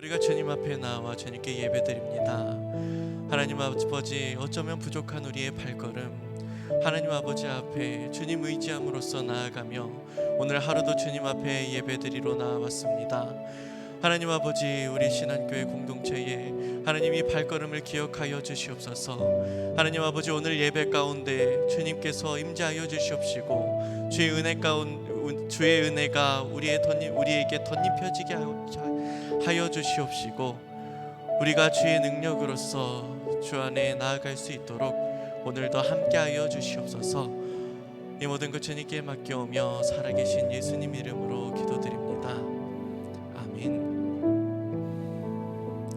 우리가 주님 앞에 나와 주님께 예배드립니다. 하나님 아버지, 어쩌면 부족한 우리의 발걸음 하나님 아버지 앞에 주님 의지함으로써 나아가며 오늘 하루도 주님 앞에 예배드리러 나왔습니다. 하나님 아버지, 우리 신한교회 공동체에 하나님이 발걸음을 기억하여 주시옵소서. 하나님 아버지, 오늘 예배 가운데 주님께서 임재하여 주시옵시고 주의 은혜가 우리에게 덧입혀지게 하여 주시옵시고 우리가 주의 능력으로서 주 안에 나아갈 수 있도록 오늘도 함께하여 주시옵소서. 이 모든 것 주님께 맡겨오며 살아계신 예수님 이름으로 기도드립니다. 아멘.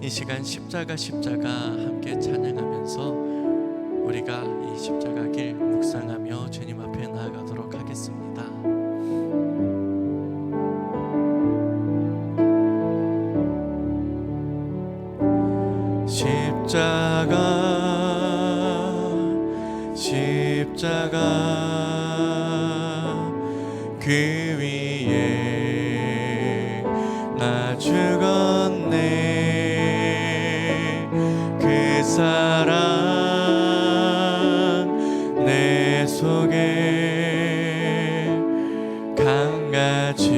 이 시간 십자가 함께 찬양하면서 우리가 이 십자가 길 묵상하며 주님 앞에 나아가도록 하겠습니다. 십자가 그 위에 나 죽었네. 그 사랑 내 속에 강같이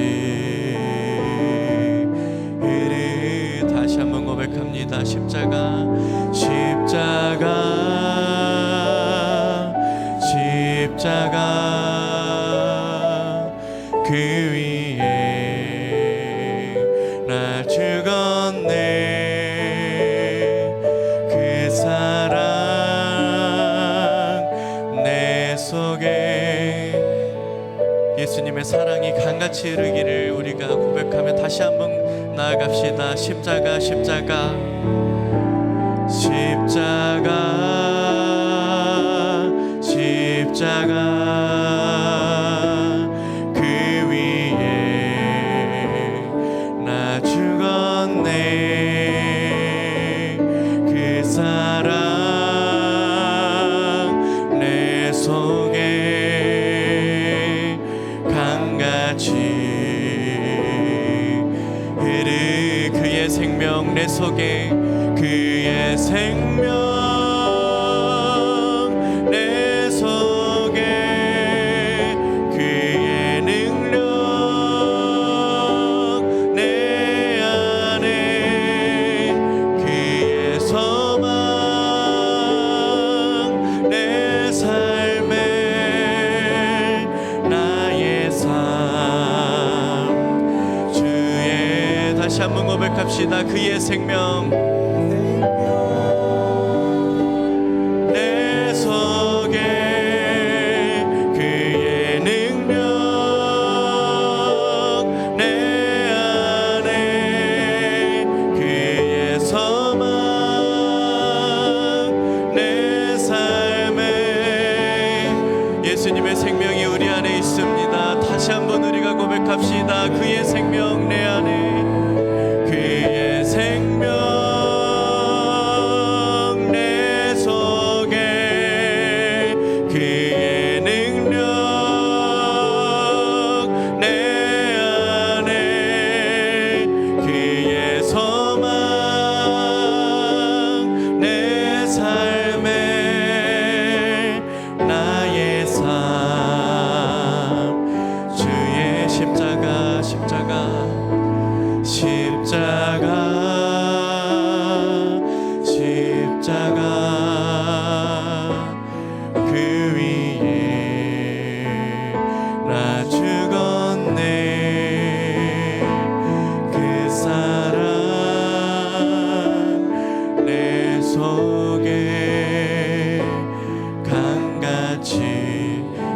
흐르. 다시 한번 고백합니다. 십자가 그 위에 나 죽었네. 그 사랑 내 속에 예수님의 사랑이 강같이 흐르기를 우리가 고백하며 다시 한번 나아갑시다. 십자가 그 위에 나 죽었네. 그 사랑 내 속에 강같이 흐르. 그의 생명 내 속에 그의 생명 다시 한번 고백합시다. 그의 생명 내 속에 그의 능력 내 안에 그의 소망 내 삶에 예수님의 생명이 우리 안에 있습니다. 다시 한번 우리가 고백합시다. 그의 생명 내 안에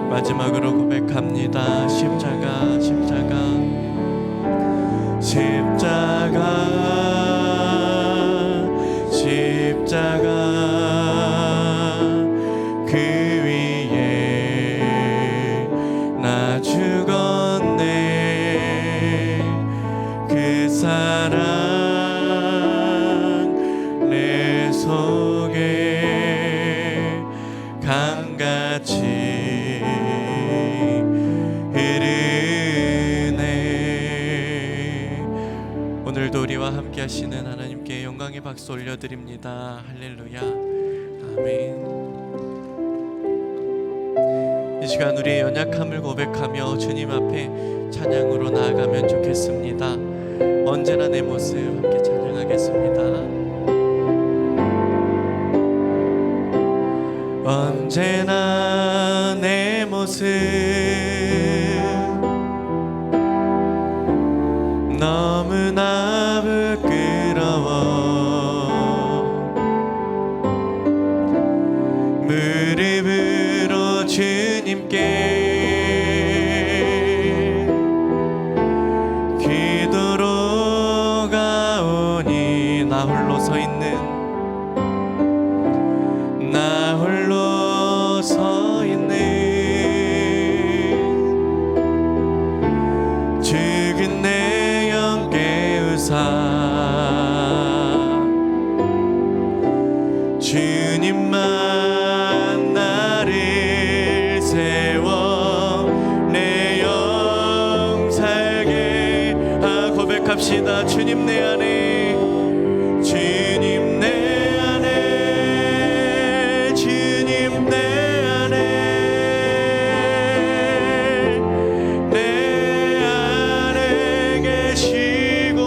마지막으로 고백합니다. 십자가 그 위에 나 죽었네. 그 사랑 내 속에 강같이 흐르. 하시는 하나님께 영광의 박수 올려드립니다. 할렐루야. 아멘. 이 시간 우리의 연약함을 고백하며 주님 앞에 찬양으로 나아가면 좋겠습니다. 언제나 내 모습 함께 찬양하겠습니다. 언제나 내 모습 너무나 부끄러워 무릎으로 주님께 기도로 가오니 나 홀로 서 있는 나 홀로 서 있는 죽은 내 영 깨우사 주님만 나를 세워 내 영 살게 고백합시다. 주님 내 안에 주님 내 안에 주님 내 안에 내 안에 계시고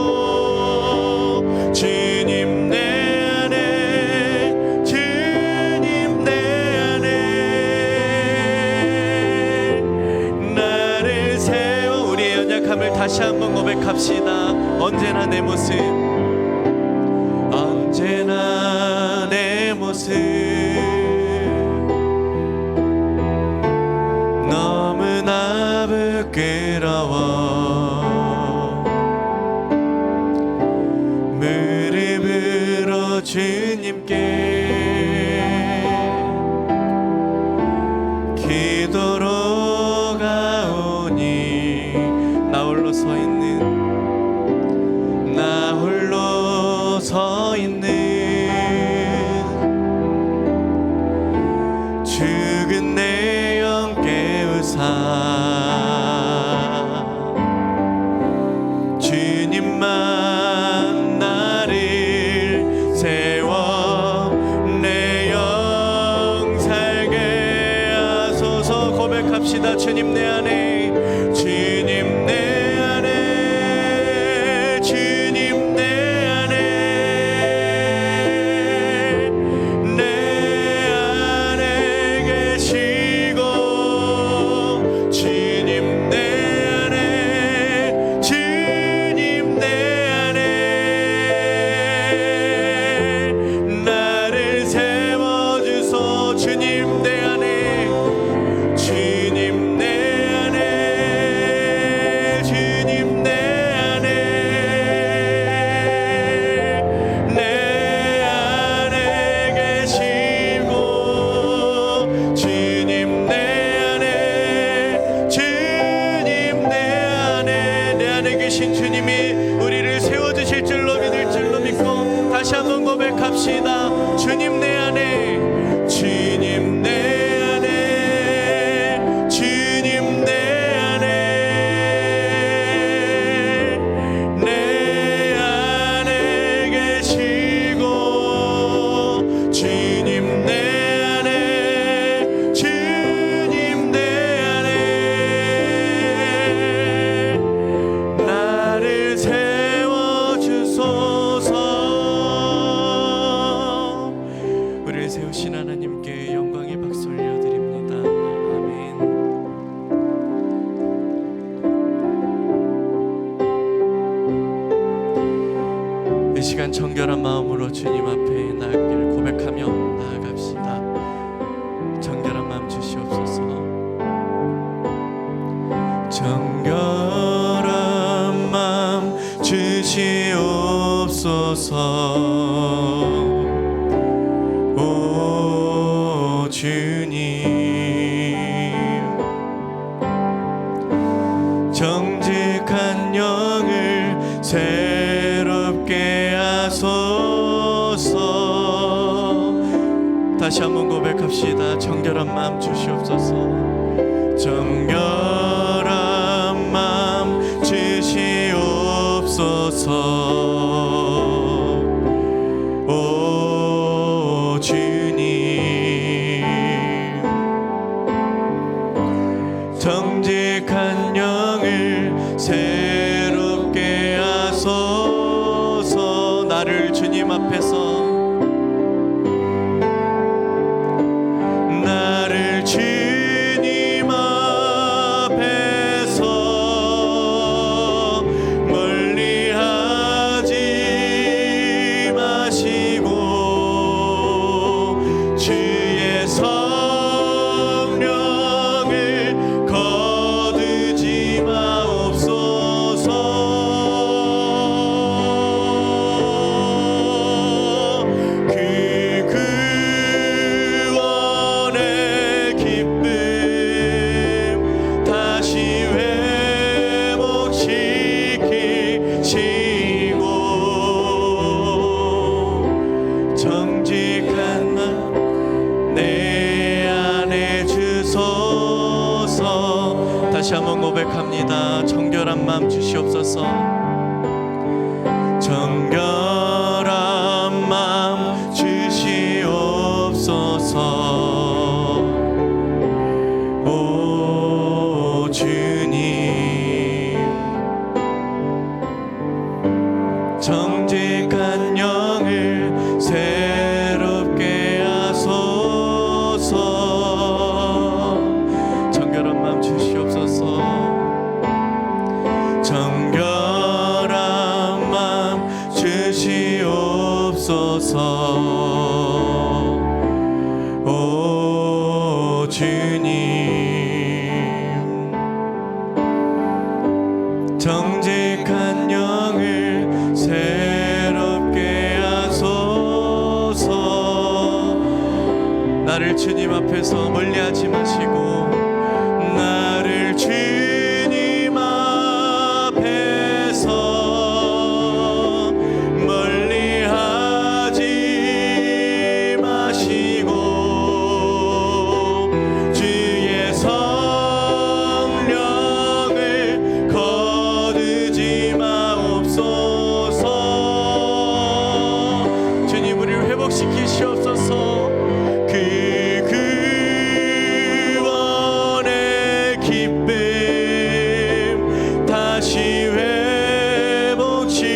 주님 내 안에 주님 내 안에 나를 세워 우리의 연약함을 다시 한번 고백합시다. 언제나 내 모습 언제나 내 모습 너무나 부끄러워 무릎으로 주님께 기도로 가오니 나 홀로 서 있는 나 홀로 서 있는 죽은 내 영 깨우사 주님만 나를 세워 내 영 살게 하소서 고백합시다. 주님 내 안에 주님 내 고백합시다. 주님 내 안에 주님 내 안에 주님 내 안에 내 안에 계시고 주님 내 안에 주님 내 안에 나를 세워주소서. 세우신 하나님께 영광의 박수 올려드립니다. 아멘. 이 시간 정결한 마음으로 주님 앞에 나아가기를 고백하며 나아갑시다. 정결한 마음 주시옵소서. 정결한 마음 주시옵소서. 주님 정직한 영을 새롭게 하소서. 다시 한번 고백합시다. 정결한 마음 주시옵소서. 정결한 마음 주시옵소서. 주의 성령을 거두지 마옵소서. 다시 한번 고백합니다. 정결한 마음 주시옵소서. 정결한 마음 주시옵소서. 오 주님, 정직한 영을 새롭게 하소서. 정결한 마음 주시옵소서. 정결한 마음 주시옵소서. 오 주님, 정직한 영을 새롭게 하소서. 나를 주님 앞에서 멀리하지 마시고, 나를 주님 앞에서 멀리하지 마시고, 주의 성령을 거두지 마옵소서. 주님 우리를 회복시키시옵소서. 다시 회복시키시고,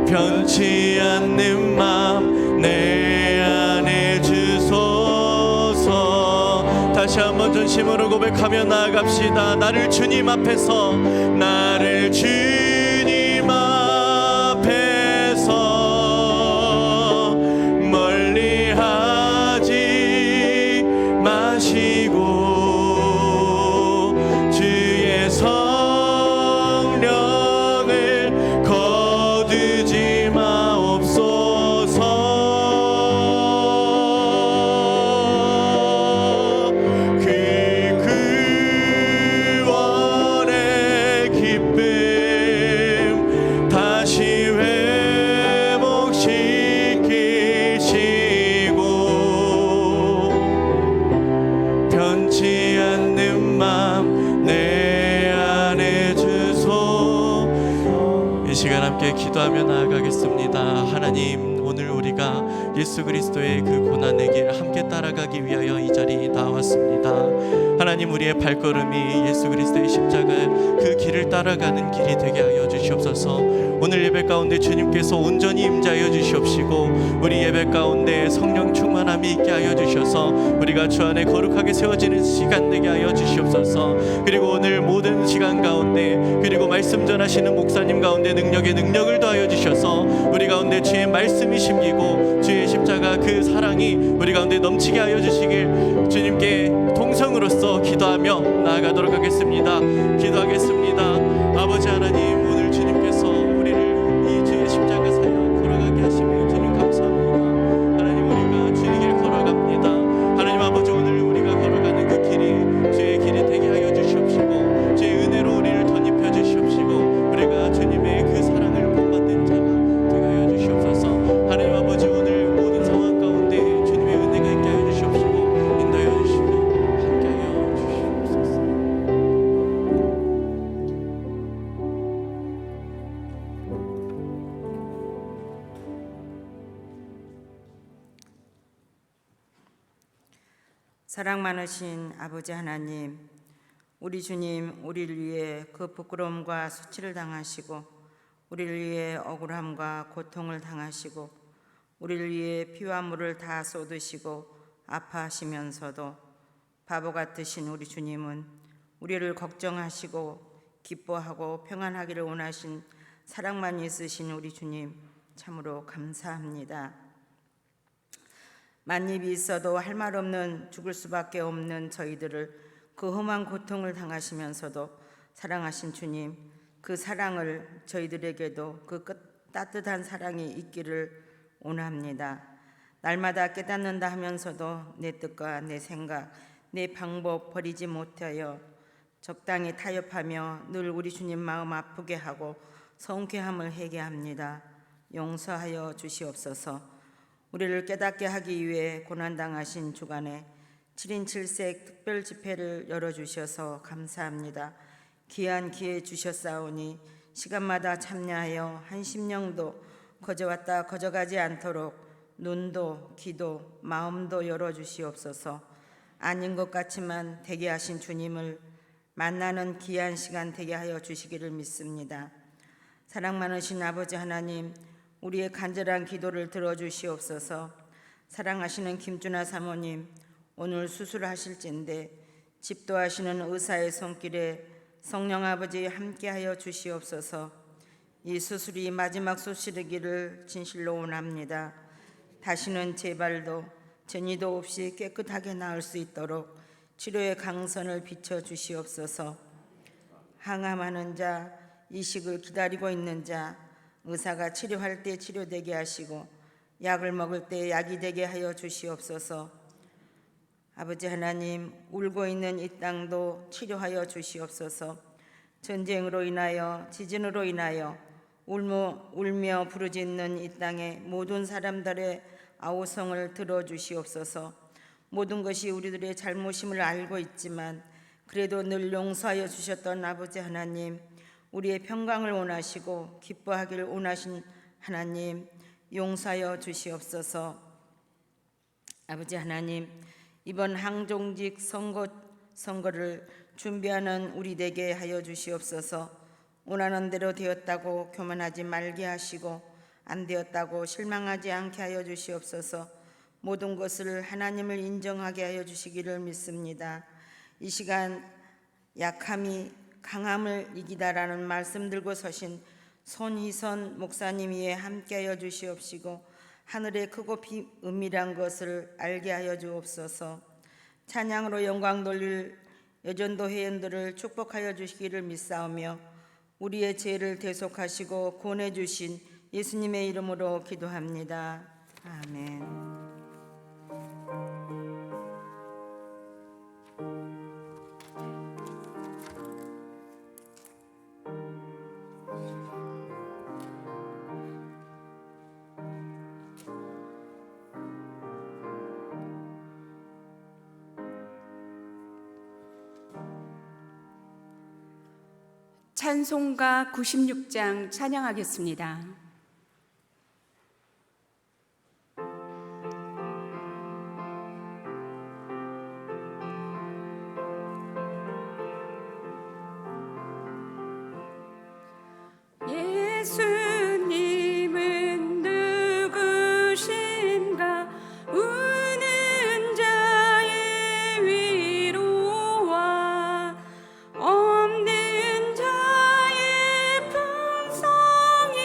변치 않는 마음 내 안에 주소서. 다시 한번 전심으로 고백하며 나아갑시다. 나를 주님 앞에서, 나를 주님 앞에서 멀리하지 마시고, 주의 성령을 거두지 마옵소서. 그 구원의 기쁨 다시 회복시키시고, 변치 않는 마음 내 안에 주소. 이 시간 함께 기도하며 나아가겠습니다. 하나님, 오늘 우리가 예수 그리스도의 그 고난의 길 함께 따라가기 위하여 이 자리에 나왔습니다. 하나님, 우리의 발걸음이 예수 그리스도의 십자가 그 길을 따라가는 길이 되게 하여 주시옵소서. 오늘 예배 가운데 주님께서 온전히 임재하여 주시옵시고, 우리 예배 가운데 성령 충만함이 있게 하여 주셔서 우리가 주 안에 거룩하게 세워지는 시간 되게 하여 주시옵소서. 그리고 오늘 모든 시간 가운데, 그리고 말씀 전하시는 목사님 가운데 능력에 능력을 더하여 주셔서 우리 가운데 주의 말씀이 심기고 주의 십자가 그 사랑이 우리 가운데 넘치게 하여 주시길 주님께 동성으로서 기도하며 나아가도록 하겠습니다. 기도하겠습니다. 아버지 하나님, 오늘 주님께서 우리를 이 주의 십자가 사역 걸어가게 하시며 주님 감사합니다. 하나님, 우리가 주의 길 걸어갑니다. 하나님 아버지, 오늘 우리가 걸어가는 그 길이 주의 길이 되게 하여 주시옵시고, 주의 은혜로 우리를 덧입혀 주시옵시고, 우리가 주님의 그 사랑을 본받는 자가 되게 하여 주시옵소서. 하나님 아버지, 오늘 모든 상황 가운데 주님의 은혜가 있게 하여 주시옵시고, 인도하여 주시고 함께 하여 주시옵소서. 사랑 많으신 아버지 하나님, 우리 주님, 우리를 위해 그 부끄러움과 수치를 당하시고, 우리를 위해 억울함과 고통을 당하시고, 우리를 위해 피와 물을 다 쏟으시고 아파하시면서도 바보 같으신 우리 주님은 우리를 걱정하시고 기뻐하고 평안하기를 원하신 사랑만 있으신 우리 주님, 참으로 감사합니다. 만입이 있어도 할 말 없는 죽을 수밖에 없는 저희들을 그 험한 고통을 당하시면서도 사랑하신 주님, 그 사랑을 저희들에게도 그 따뜻한 사랑이 있기를 원합니다. 날마다 깨닫는다 하면서도 내 뜻과 내 생각, 내 방법 버리지 못하여 적당히 타협하며 늘 우리 주님 마음 아프게 하고 성쾌함을 해게 합니다. 용서하여 주시옵소서. 우리를 깨닫게 하기 위해 고난당하신 주간에 7인 7색 특별 집회를 열어주셔서 감사합니다. 귀한 기회 주셨사오니 시간마다 참여하여 한 심령도 거저왔다 거저가지 않도록 눈도 귀도 마음도 열어주시옵소서. 아닌 것 같지만 되게 하신 주님을 만나는 귀한 시간 되게 하여 주시기를 믿습니다. 사랑 많으신 아버지 하나님, 우리의 간절한 기도를 들어주시옵소서. 사랑하시는 김준하 사모님, 오늘 수술하실진데 집도하시는 의사의 손길에 성령 아버지 함께하여 주시옵소서. 이 수술이 마지막 수술이기를 진실로 원합니다. 다시는 제발도 전이도 없이 깨끗하게 나을 수 있도록 치료의 강선을 비춰 주시옵소서. 항암하는 자, 이식을 기다리고 있는 자, 의사가 치료할 때 치료되게 하시고 약을 먹을 때 약이 되게 하여 주시옵소서. 아버지 하나님, 울고 있는 이 땅도 치료하여 주시옵소서. 전쟁으로 인하여 지진으로 인하여 울며 부르짖는 이 땅의 모든 사람들의 아우성을 들어주시옵소서. 모든 것이 우리들의 잘못임을 알고 있지만 그래도 늘 용서하여 주셨던 아버지 하나님, 우리의 평강을 원하시고 기뻐하기를 원하신 하나님, 용서하여 주시옵소서. 아버지 하나님, 이번 항종직 선거를 준비하는 우리 되게 하여 주시옵소서. 원하는 대로 되었다고 교만하지 말게 하시고 안 되었다고 실망하지 않게 하여 주시옵소서. 모든 것을 하나님을 인정하게 하여 주시기를 믿습니다. 이 시간 약함이 강함을 이기다라는 말씀 들고 서신 손희선 목사님 위에 함께하여 주시옵시고 하늘의 크고 은밀한 것을 알게 하여 주옵소서. 찬양으로 영광 돌릴 여전도 회원들을 축복하여 주시기를 믿사오며 우리의 죄를 대속하시고 구원해 주신 예수님의 이름으로 기도합니다. 아멘. 찬송가 96장 찬양하겠습니다. 예수님은 누구신가? 우는 자의 위로와 없는 자의 풍성이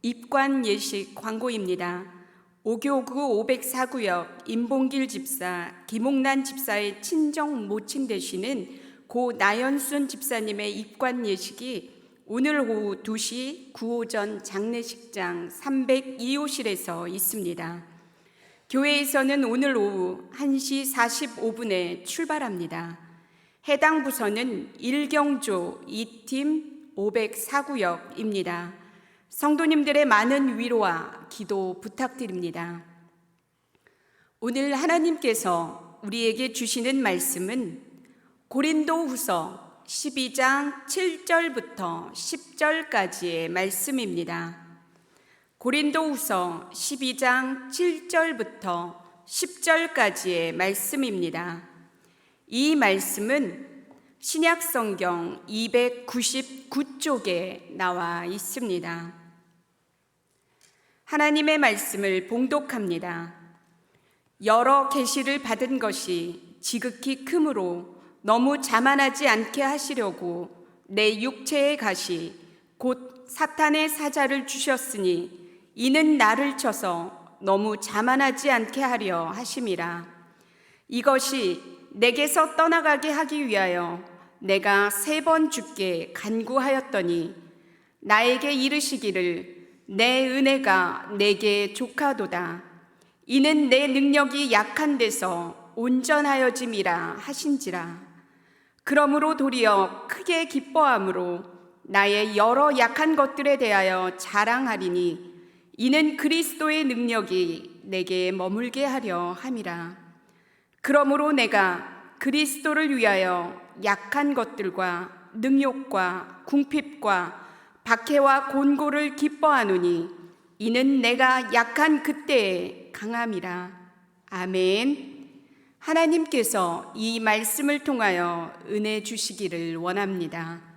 입관 예식 광고입니다. 오교구 504구역 임봉길 집사, 김옥란 집사의 친정 모친 되시는 고 나연순 집사님의 입관 예식이 오늘 오후 2시 9호전 장례식장 302호실에서 있습니다. 교회에서는 오늘 오후 1시 45분에 출발합니다. 해당 부서는 일경조 2팀 504구역입니다. 성도님들의 많은 위로와 기도 부탁드립니다. 오늘 하나님께서 우리에게 주시는 말씀은 고린도후서 12장 7절부터 10절까지의 말씀입니다. 고린도후서 12장 7절부터 10절까지의 말씀입니다. 이 말씀은 신약성경 299쪽에 나와 있습니다. 하나님의 말씀을 봉독합니다. 여러 계시를 받은 것이 지극히 크므로 너무 자만하지 않게 하시려고 내 육체의 가시 곧 사탄의 사자를 주셨으니 이는 나를 쳐서 너무 자만하지 않게 하려 하심이라. 이것이 내게서 떠나가게 하기 위하여 내가 3번 주께 간구하였더니 나에게 이르시기를 내 은혜가 내게 족하도다. 이는 내 능력이 약한 데서 온전하여짐이라 하신지라. 그러므로 도리어 크게 기뻐함으로 나의 여러 약한 것들에 대하여 자랑하리니 이는 그리스도의 능력이 내게 머물게 하려 함이라. 그러므로 내가 그리스도를 위하여 약한 것들과 능욕과 궁핍과 박해와 곤고를 기뻐하노니 이는 내가 약한 그때에 강함이라. 아멘. 하나님께서 이 말씀을 통하여 은혜 주시기를 원합니다.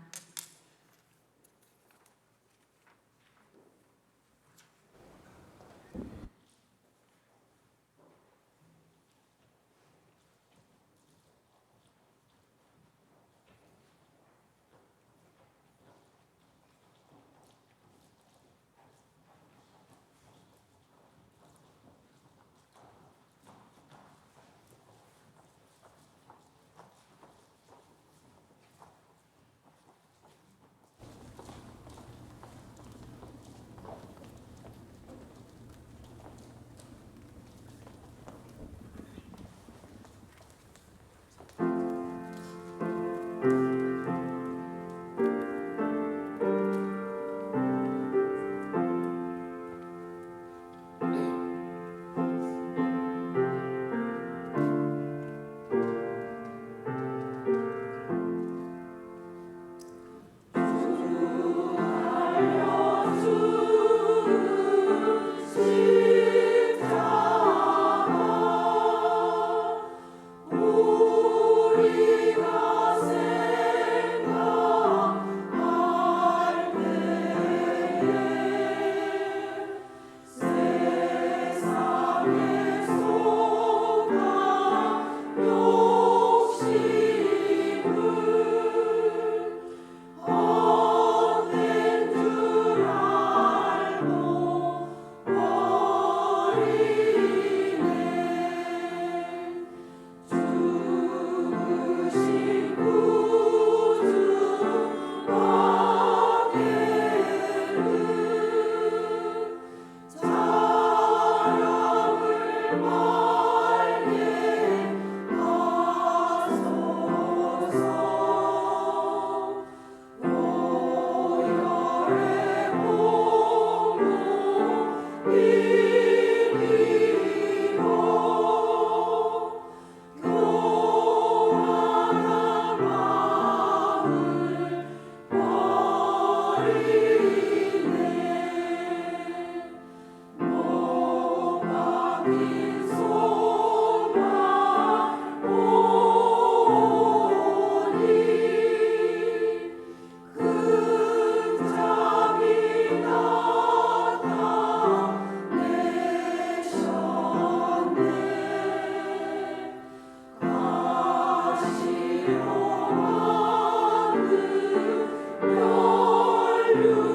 you.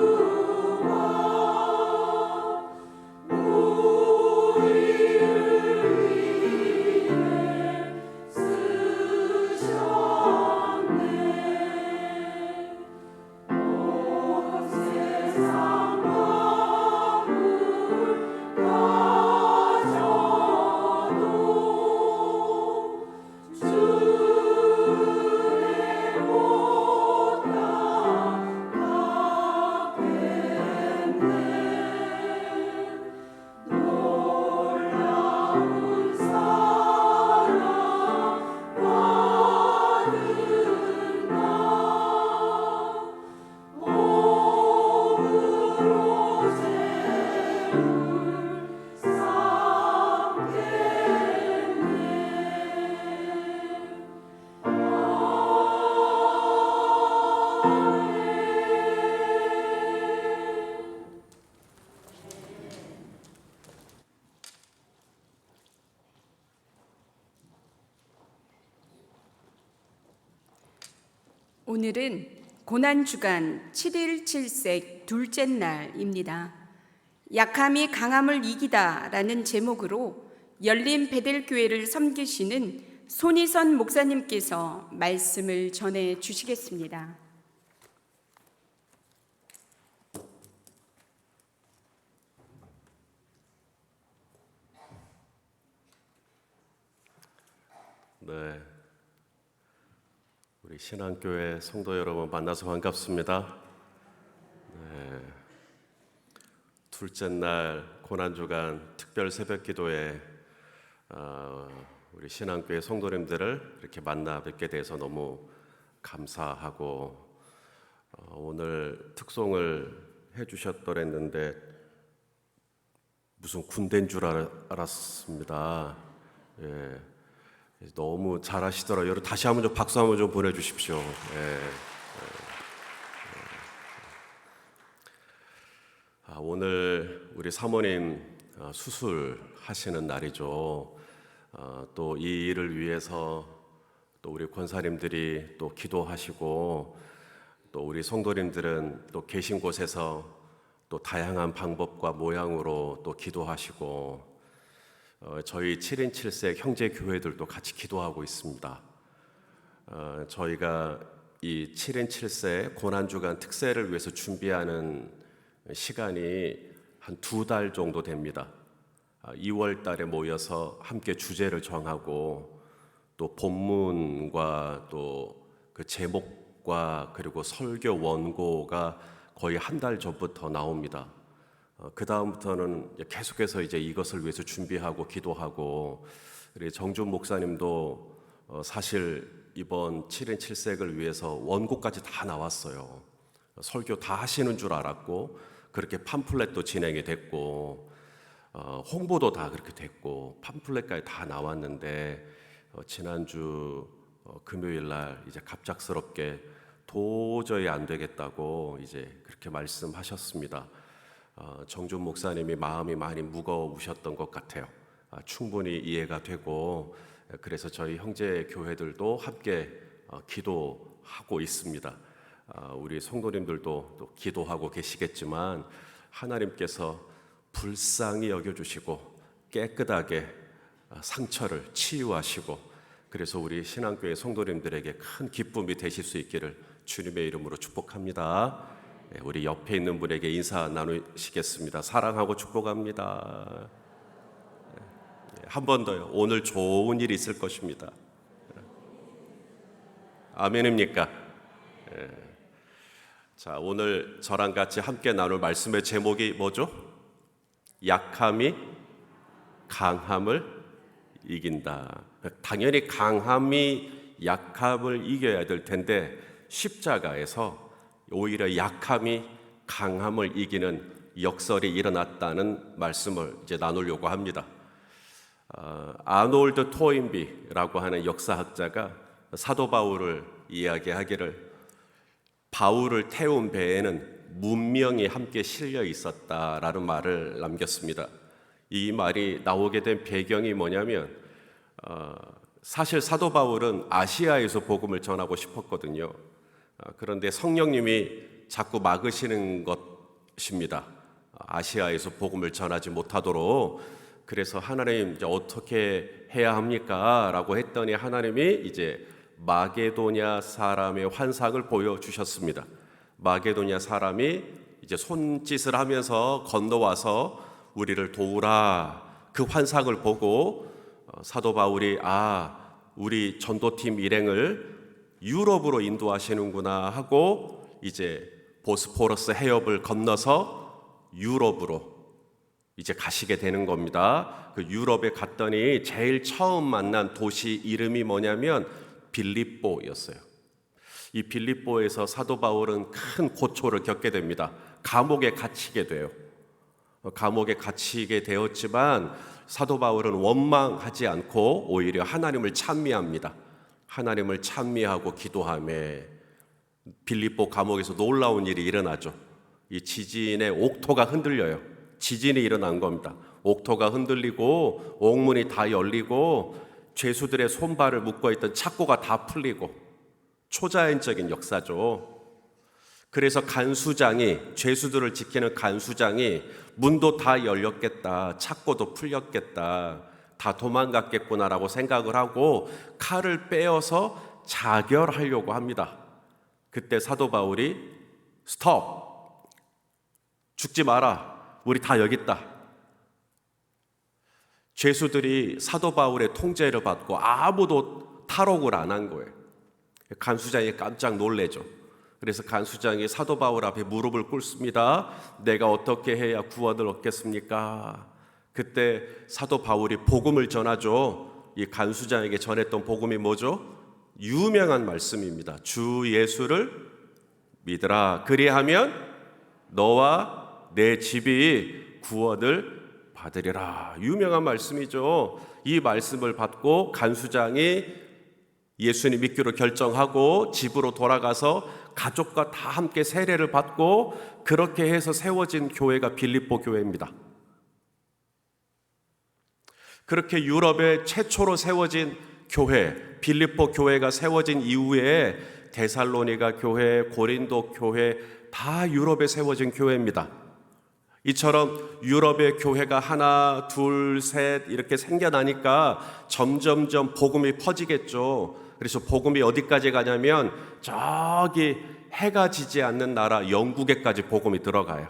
오늘은 고난주간 7일 7색 둘째 날입니다. 약함이 강함을 이기다라는 제목으로 열린 베델교회를 섬기시는 손희선 목사님께서 말씀을 전해 주시겠습니다. 네, 우리 신앙교회 성도 여러분 만나서 반갑습니다. 네, 둘째 날 고난주간 특별 새벽기도에 우리 신앙교회 성도님들을 이렇게 만나 뵙게 돼서 너무 감사하고 오늘 특송을 해주셨더랬는데 무슨 군대인 줄 알았습니다. 예. 너무 잘하시더라고요. 여러분 다시 한번 좀 박수 한번 좀 보내주십시오. 오늘 우리 사모님 수술하시는 날이죠. 또 이 일을 위해서 또 우리 권사님들이 또 기도하시고 또 우리 성도님들은 또 계신 곳에서 또 다양한 방법과 모양으로 또 기도하시고 저희 7인 7색 형제 교회들도 같이 기도하고 있습니다. 저희가 이 7인 7색 고난주간 특세를 위해서 준비하는 시간이 한 2달 정도 됩니다. 2월 달에 모여서 함께 주제를 정하고 또 본문과 또 그 제목과 그리고 설교 원고가 거의 한 달 전부터 나옵니다. 그 다음부터는 계속해서 이제 이것을 위해서 준비하고 기도하고, 우리 정준 목사님도 사실 이번 7인 7색을 위해서 원고까지 다 나왔어요. 설교 다 하시는 줄 알았고 그렇게 팜플렛도 진행이 됐고 홍보도 다 그렇게 됐고 팜플렛까지 다 나왔는데 지난주 금요일 날 이제 갑작스럽게 도저히 안 되겠다고 이제 그렇게 말씀하셨습니다. 정준 목사님이 마음이 많이 무거우셨던 것 같아요. 충분히 이해가 되고, 그래서 저희 형제 교회들도 함께 기도하고 있습니다. 우리 성도님들도 또 기도하고 계시겠지만 하나님께서 불쌍히 여겨주시고 깨끗하게 상처를 치유하시고, 그래서 우리 신앙교회 성도님들에게 큰 기쁨이 되실 수 있기를 주님의 이름으로 축복합니다. 우리 옆에 있는 분에게 인사 나누시겠습니다. 사랑하고 축복합니다. 한 번 더요. 오늘 좋은 일이 있을 것입니다. 아멘입니까? 자, 오늘 저랑 같이 함께 나눌 말씀의 제목이 뭐죠? 약함이 강함을 이긴다. 당연히 강함이 약함을 이겨야 될 텐데 십자가에서 오히려 약함이 강함을 이기는 역설이 일어났다는 말씀을 이제 나누려고 합니다. 아놀드 토인비라고 하는 역사학자가 사도 바울을 이야기하기를, 바울을 태운 배에는 문명이 함께 실려 있었다라는 말을 남겼습니다. 이 말이 나오게 된 배경이 뭐냐면 사실 사도 바울은 아시아에서 복음을 전하고 싶었거든요. 그런데 성령님이 자꾸 막으시는 것입니다. 아시아에서 복음을 전하지 못하도록. 그래서 하나님 이제 어떻게 해야 합니까? 라고 했더니 하나님이 이제 마게도냐 사람의 환상을 보여주셨습니다. 마게도냐 사람이 이제 손짓을 하면서 건너와서 우리를 도우라. 그 환상을 보고 사도 바울이 우리 전도팀 일행을 유럽으로 인도하시는구나 하고 이제 보스포러스 해협을 건너서 유럽으로 이제 가시게 되는 겁니다. 그 유럽에 갔더니 제일 처음 만난 도시 이름이 뭐냐면 빌립보였어요. 이 빌립보에서 사도 바울은 큰 고초를 겪게 됩니다. 감옥에 갇히게 돼요. 감옥에 갇히게 되었지만 사도 바울은 원망하지 않고 오히려 하나님을 찬미합니다. 하나님을 찬미하고 기도하며 빌립보 감옥에서 놀라운 일이 일어나죠. 이 지진의 옥토가 흔들려요. 지진이 일어난 겁니다. 옥토가 흔들리고 옥문이 다 열리고 죄수들의 손발을 묶어 있던 착고가 다 풀리고 초자연적인 역사죠. 그래서 간수장이, 죄수들을 지키는 간수장이 문도 다 열렸겠다, 착고도 풀렸겠다, 다 도망갔겠구나라고 생각을 하고 칼을 빼어서 자결하려고 합니다. 그때 사도 바울이 스톱, 죽지 마라, 우리 다 여기 있다. 죄수들이 사도 바울의 통제를 받고 아무도 탈옥을 안 한 거예요. 간수장이 깜짝 놀래죠. 그래서 간수장이 사도 바울 앞에 무릎을 꿇습니다. 내가 어떻게 해야 구원을 얻겠습니까? 그때 사도 바울이 복음을 전하죠. 이 간수장에게 전했던 복음이 뭐죠? 유명한 말씀입니다. 주 예수를 믿으라. 그리하면 너와 내 집이 구원을 받으리라. 유명한 말씀이죠. 이 말씀을 받고 간수장이 예수님 믿기로 결정하고 집으로 돌아가서 가족과 다 함께 세례를 받고 그렇게 해서 세워진 교회가 빌립보 교회입니다. 그렇게 유럽에 최초로 세워진 교회, 빌립보 교회가 세워진 이후에 데살로니가 교회, 고린도 교회 다 유럽에 세워진 교회입니다. 이처럼 유럽의 교회가 하나, 둘, 셋 이렇게 생겨나니까 점점점 복음이 퍼지겠죠. 그래서 복음이 어디까지 가냐면 저기 해가 지지 않는 나라 영국에까지 복음이 들어가요.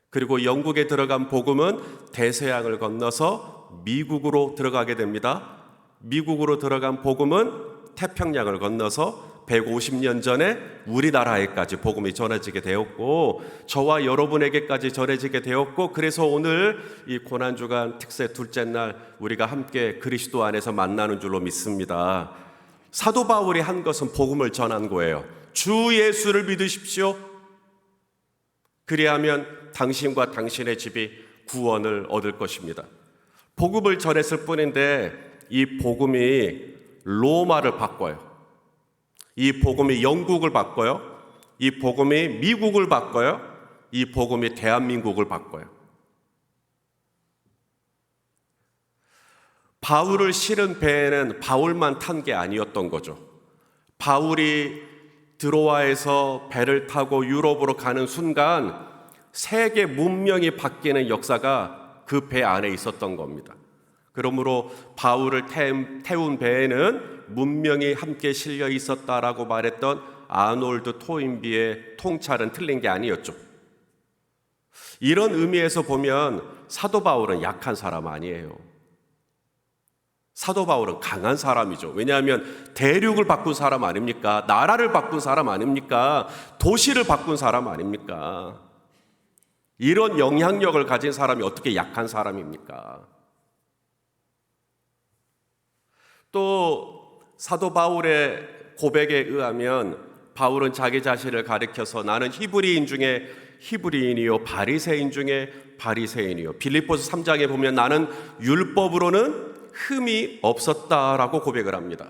그리고 영국에 들어간 복음은 대서양을 건너서 미국으로 들어가게 됩니다. 미국으로 들어간 복음은 태평양을 건너서 150년 전에 우리나라에까지 복음이 전해지게 되었고 저와 여러분에게까지 전해지게 되었고 그래서 오늘 이 고난주간 특세 둘째 날 우리가 함께 그리스도 안에서 만나는 줄로 믿습니다. 사도 바울이 한 것은 복음을 전한 거예요. 주 예수를 믿으십시오. 그리하면 당신과 당신의 집이 구원을 얻을 것입니다. 복음을 전했을 뿐인데 이 복음이 로마를 바꿔요. 이 복음이 영국을 바꿔요. 이 복음이 미국을 바꿔요. 이 복음이 대한민국을 바꿔요. 바울을 실은 배에는 바울만 탄 게 아니었던 거죠. 바울이 드로아에서 배를 타고 유럽으로 가는 순간 세계 문명이 바뀌는 역사가 그 배 안에 있었던 겁니다. 그러므로 바울을 태운 배에는 문명이 함께 실려 있었다라고 말했던 아놀드 토인비의 통찰은 틀린 게 아니었죠. 이런 의미에서 보면 사도 바울은 약한 사람 아니에요. 사도 바울은 강한 사람이죠. 왜냐하면 대륙을 바꾼 사람 아닙니까? 나라를 바꾼 사람 아닙니까? 도시를 바꾼 사람 아닙니까? 이런 영향력을 가진 사람이 어떻게 약한 사람입니까? 또 사도 바울의 고백에 의하면 바울은 자기 자신을 가리켜서 나는 히브리인 중에 히브리인이요 바리새인 중에 바리새인이요 빌립보서 3장에 보면 나는 율법으로는 흠이 없었다라고 고백을 합니다.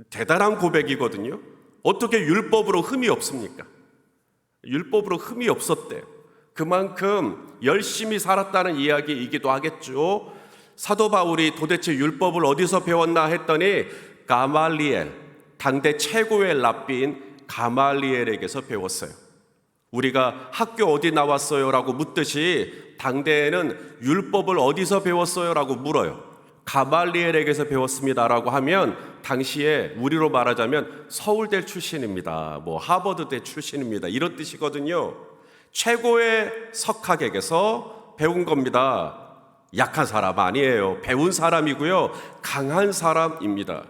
대단한 고백이거든요. 어떻게 율법으로 흠이 없습니까? 율법으로 흠이 없었대요. 그만큼 열심히 살았다는 이야기이기도 하겠죠. 사도 바울이 도대체 율법을 어디서 배웠나 했더니 가말리엘, 당대 최고의 랍비인 가말리엘에게서 배웠어요. 우리가 학교 어디 나왔어요? 라고 묻듯이 당대에는 율법을 어디서 배웠어요? 라고 물어요. 가말리엘에게서 배웠습니다 라고 하면 당시에 우리로 말하자면 서울대 출신입니다, 뭐 하버드대 출신입니다 이런 뜻이거든요. 최고의 석학에게서 배운 겁니다. 약한 사람 아니에요. 배운 사람이고요. 강한 사람입니다.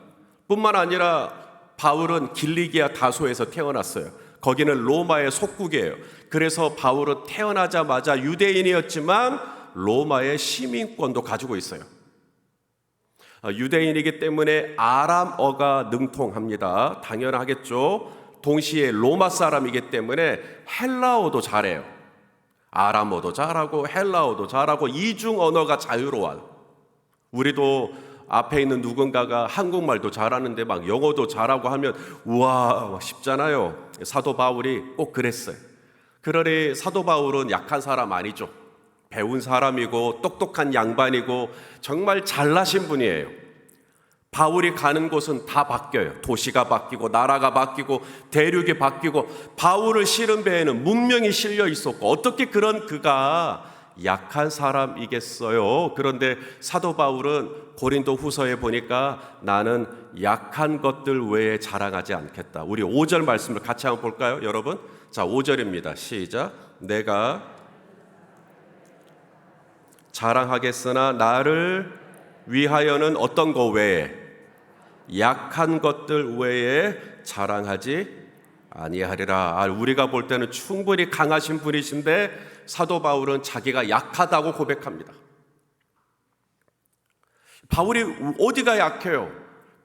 뿐만 아니라 바울은 길리기아 다소에서 태어났어요. 거기는 로마의 속국이에요. 그래서 바울은 태어나자마자 유대인이었지만 로마의 시민권도 가지고 있어요. 유대인이기 때문에 아람어가 능통합니다. 당연하겠죠. 동시에 로마 사람이기 때문에 헬라어도 잘해요. 아람어도 잘하고 헬라어도 잘하고 이중 언어가 자유로워요. 우리도 앞에 있는 누군가가 한국말도 잘하는데 막 영어도 잘하고 하면 우와 쉽잖아요. 사도 바울이 꼭 그랬어요. 그러니 사도 바울은 약한 사람 아니죠. 배운 사람이고 똑똑한 양반이고 정말 잘나신 분이에요. 바울이 가는 곳은 다 바뀌어요. 도시가 바뀌고 나라가 바뀌고 대륙이 바뀌고 바울을 실은 배에는 문명이 실려 있었고 어떻게 그런 그가 약한 사람이겠어요. 그런데 사도 바울은 고린도 후서에 보니까 나는 약한 것들 외에 자랑하지 않겠다. 우리 5절 말씀을 같이 한번 볼까요, 여러분? 자, 5절입니다. 시작. 내가 자랑하겠으나 나를 위하여는 어떤 것 외에, 약한 것들 외에 자랑하지 아니하리라. 우리가 볼 때는 충분히 강하신 분이신데 사도 바울은 자기가 약하다고 고백합니다. 바울이 어디가 약해요?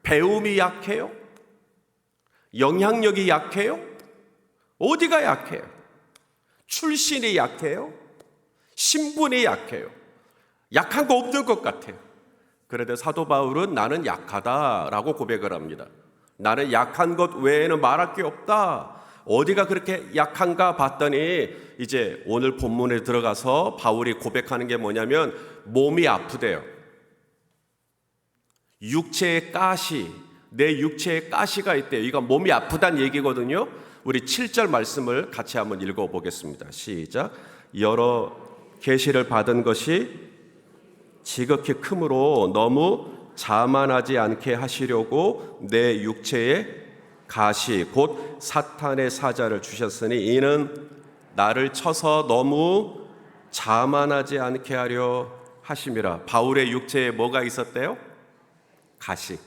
배움이 약해요? 영향력이 약해요? 어디가 약해요? 출신이 약해요? 신분이 약해요? 약한 거 없는 것 같아요. 그런데 사도 바울은 나는 약하다라고 고백을 합니다. 나는 약한 것 외에는 말할 게 없다. 어디가 그렇게 약한가 봤더니 이제 오늘 본문에 들어가서 바울이 고백하는 게 뭐냐면 몸이 아프대요. 육체의 가시, 내 육체에 가시가 있대요. 이거 몸이 아프다는 얘기거든요. 우리 7절 말씀을 같이 한번 읽어보겠습니다. 시작. 여러 계시를 받은 것이 지극히 크므로 너무 자만하지 않게 하시려고 내 육체에 가시 곧 사탄의 사자를 주셨으니 이는 나를 쳐서 너무 자만하지 않게 하려 하심이라. 바울의 육체에 뭐가 있었대요? 가시.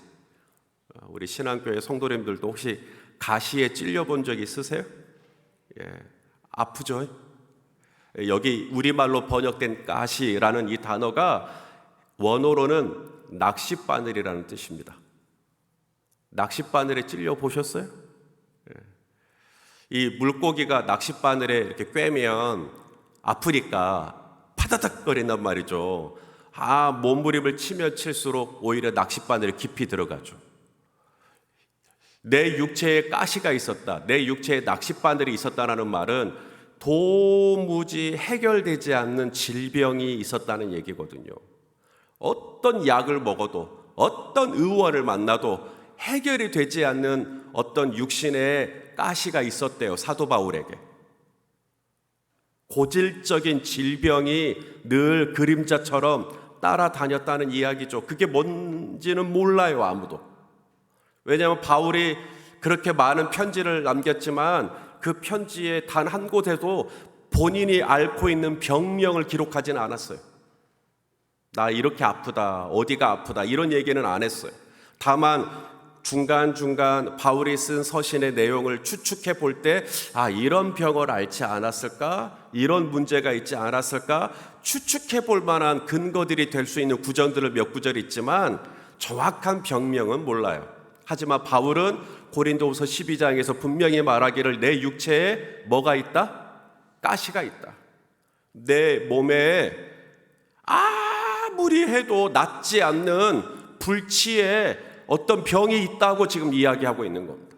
우리 신앙교회 성도님들도 혹시 가시에 찔려본 적 있으세요? 예, 아프죠? 여기 우리말로 번역된 가시라는 이 단어가 원어로는 낚싯바늘이라는 뜻입니다. 낚싯바늘에 찔려 보셨어요? 이 물고기가 낚싯바늘에 이렇게 꿰면 아프니까 파다닥거린단 말이죠. 몸부림을 치면 칠수록 오히려 낚싯바늘에 깊이 들어가죠. 내 육체에 가시가 있었다, 내 육체에 낚싯바늘이 있었다는 말은 도무지 해결되지 않는 질병이 있었다는 얘기거든요. 어떤 약을 먹어도 어떤 의원을 만나도 해결이 되지 않는 어떤 육신의 가시가 있었대요, 사도 바울에게. 고질적인 질병이 늘 그림자처럼 따라다녔다는 이야기죠. 그게 뭔지는 몰라요, 아무도. 왜냐하면 바울이 그렇게 많은 편지를 남겼지만 그 편지에 단 한 곳에도 본인이 앓고 있는 병명을 기록하지는 않았어요. 나 이렇게 아프다, 어디가 아프다 이런 얘기는 안 했어요. 다만 중간중간 바울이 쓴 서신의 내용을 추측해 볼 때 이런 병을 앓지 않았을까? 이런 문제가 있지 않았을까? 추측해 볼 만한 근거들이 될 수 있는 구절들을 몇 구절 있지만 정확한 병명은 몰라요. 하지만 바울은 고린도후서 12장에서 분명히 말하기를 내 육체에 뭐가 있다? 가시가 있다. 내 몸에 아무리 해도 낫지 않는 불치의 어떤 병이 있다고 지금 이야기하고 있는 겁니다.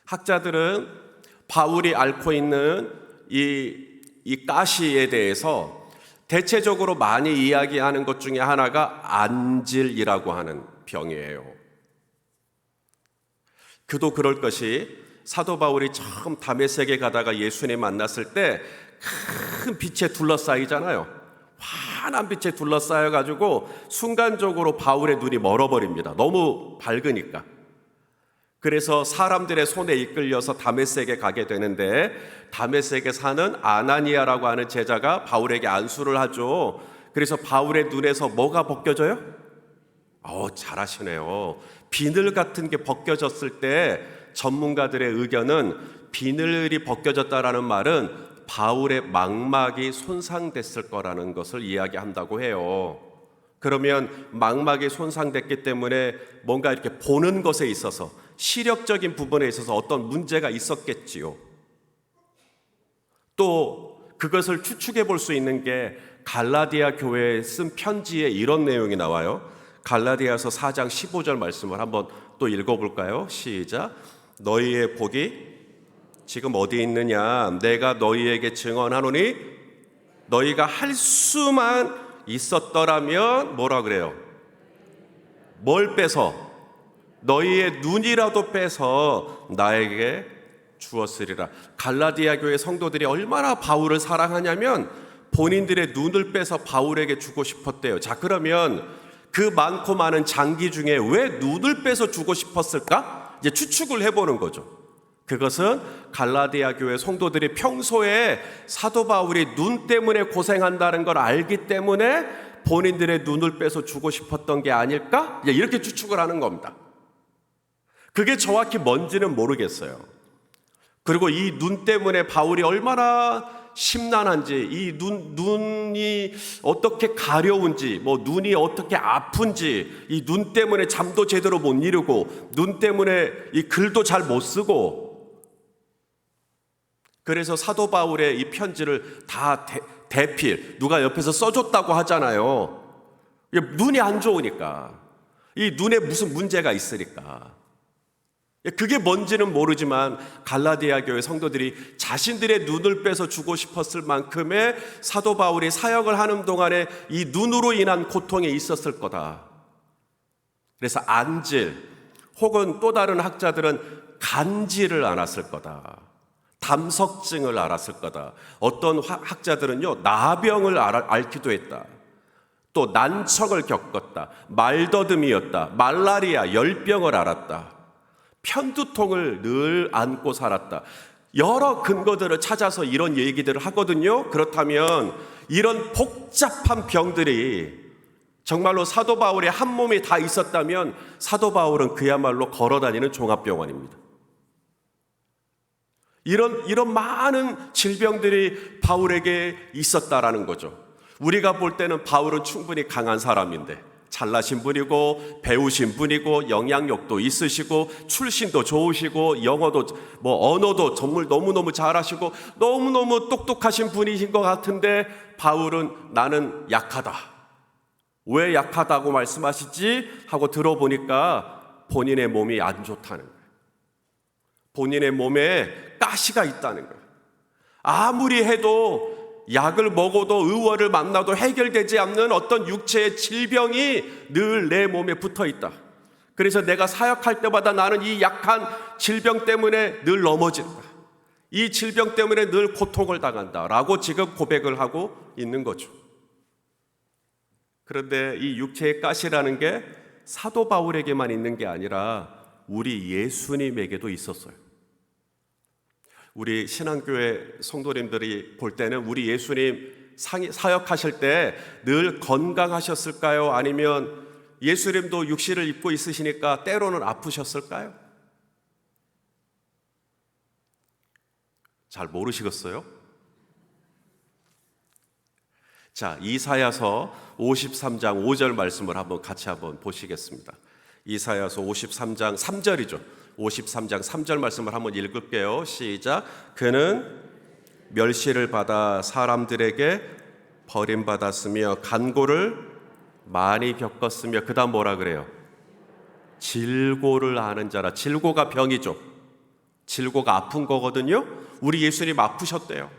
학자들은 바울이 앓고 있는 이 가시에 대해서 대체적으로 많이 이야기하는 것 중에 하나가 안질이라고 하는 병이에요. 그도 그럴 것이 사도 바울이 처음 다메섹에 가다가 예수님 만났을 때 큰 빛에 둘러싸이잖아요. 환한 빛에 둘러싸여 가지고 순간적으로 바울의 눈이 멀어버립니다. 너무 밝으니까. 그래서 사람들의 손에 이끌려서 다메섹에 가게 되는데 다메섹에 사는 아나니아라고 하는 제자가 바울에게 안수를 하죠. 그래서 바울의 눈에서 뭐가 벗겨져요? 잘하시네요. 비늘 같은 게 벗겨졌을 때 전문가들의 의견은 비늘이 벗겨졌다라는 말은 바울의 망막이 손상됐을 거라는 것을 이야기한다고 해요. 그러면 망막이 손상됐기 때문에 뭔가 이렇게 보는 것에 있어서 시력적인 부분에 있어서 어떤 문제가 있었겠지요. 또 그것을 추측해 볼 수 있는 게 갈라디아 교회에 쓴 편지에 이런 내용이 나와요. 갈라디아서 4장 15절 말씀을 한번 또 읽어볼까요? 시작. 너희의 복이 지금 어디 있느냐? 내가 너희에게 증언하노니 너희가 할 수만 있었더라면 뭐라 그래요? 뭘 빼서? 너희의 눈이라도 빼서 나에게 주었으리라. 갈라디아 교회 성도들이 얼마나 바울을 사랑하냐면 본인들의 눈을 빼서 바울에게 주고 싶었대요. 자, 그러면 그 많고 많은 장기 중에 왜 눈을 빼서 주고 싶었을까? 이제 추측을 해보는 거죠. 그것은 갈라디아 교회 성도들이 평소에 사도 바울이 눈 때문에 고생한다는 걸 알기 때문에 본인들의 눈을 빼서 주고 싶었던 게 아닐까? 이렇게 추측을 하는 겁니다. 그게 정확히 뭔지는 모르겠어요. 그리고 이 눈 때문에 바울이 얼마나 심란한지, 이 눈이 어떻게 가려운지, 눈이 어떻게 아픈지, 이 눈 때문에 잠도 제대로 못 이루고, 눈 때문에 이 글도 잘 못 쓰고, 그래서 사도 바울의 이 편지를 다 대필, 누가 옆에서 써줬다고 하잖아요. 눈이 안 좋으니까, 이 눈에 무슨 문제가 있으니까. 그게 뭔지는 모르지만 갈라디아 교회 성도들이 자신들의 눈을 빼서 주고 싶었을 만큼의 사도 바울이 사역을 하는 동안에 이 눈으로 인한 고통이 있었을 거다. 그래서 안질 혹은 또 다른 학자들은 간질을 앓았을 거다. 담석증을 앓았을 거다. 어떤 학자들은요, 나병을 앓기도 했다. 또 난청을 겪었다. 말더듬이었다. 말라리아, 열병을 앓았다. 편두통을 늘 안고 살았다. 여러 근거들을 찾아서 이런 얘기들을 하거든요. 그렇다면 이런 복잡한 병들이 정말로 사도 바울의 한 몸에 다 있었다면 사도 바울은 그야말로 걸어다니는 종합병원입니다. 이런 많은 질병들이 바울에게 있었다라는 거죠. 우리가 볼 때는 바울은 충분히 강한 사람인데, 잘나신 분이고 배우신 분이고 영향력도 있으시고 출신도 좋으시고 영어도 언어도 정말 너무너무 잘하시고 너무너무 똑똑하신 분이신 것 같은데 바울은 나는 약하다. 왜 약하다고 말씀하시지? 하고 들어보니까 본인의 몸이 안 좋다는 거예요. 본인의 몸에 가시가 있다는 거예요. 아무리 해도 약을 먹어도 의원을 만나도 해결되지 않는 어떤 육체의 질병이 늘 내 몸에 붙어 있다. 그래서 내가 사역할 때마다 나는 이 약한 질병 때문에 늘 넘어진다. 이 질병 때문에 늘 고통을 당한다. 라고 지금 고백을 하고 있는 거죠. 그런데 이 육체의 가시라는 게 사도 바울에게만 있는 게 아니라 우리 예수님에게도 있었어요. 우리 신앙교회 성도님들이 볼 때는 우리 예수님 사역하실 때 늘 건강하셨을까요? 아니면 예수님도 육신을 입고 있으시니까 때로는 아프셨을까요? 잘 모르시겠어요? 자, 이사야서 53장 5절 말씀을 같이 한번 보시겠습니다. 이사야서 53장 3절이죠. 53장 3절 말씀을 한번 읽을게요. 시작. 그는 멸시를 받아 사람들에게 버림받았으며 간고를 많이 겪었으며, 그 다음 뭐라 그래요? 질고를 아는 자라. 질고가 병이죠. 질고가 아픈 거거든요. 우리 예수님 아프셨대요.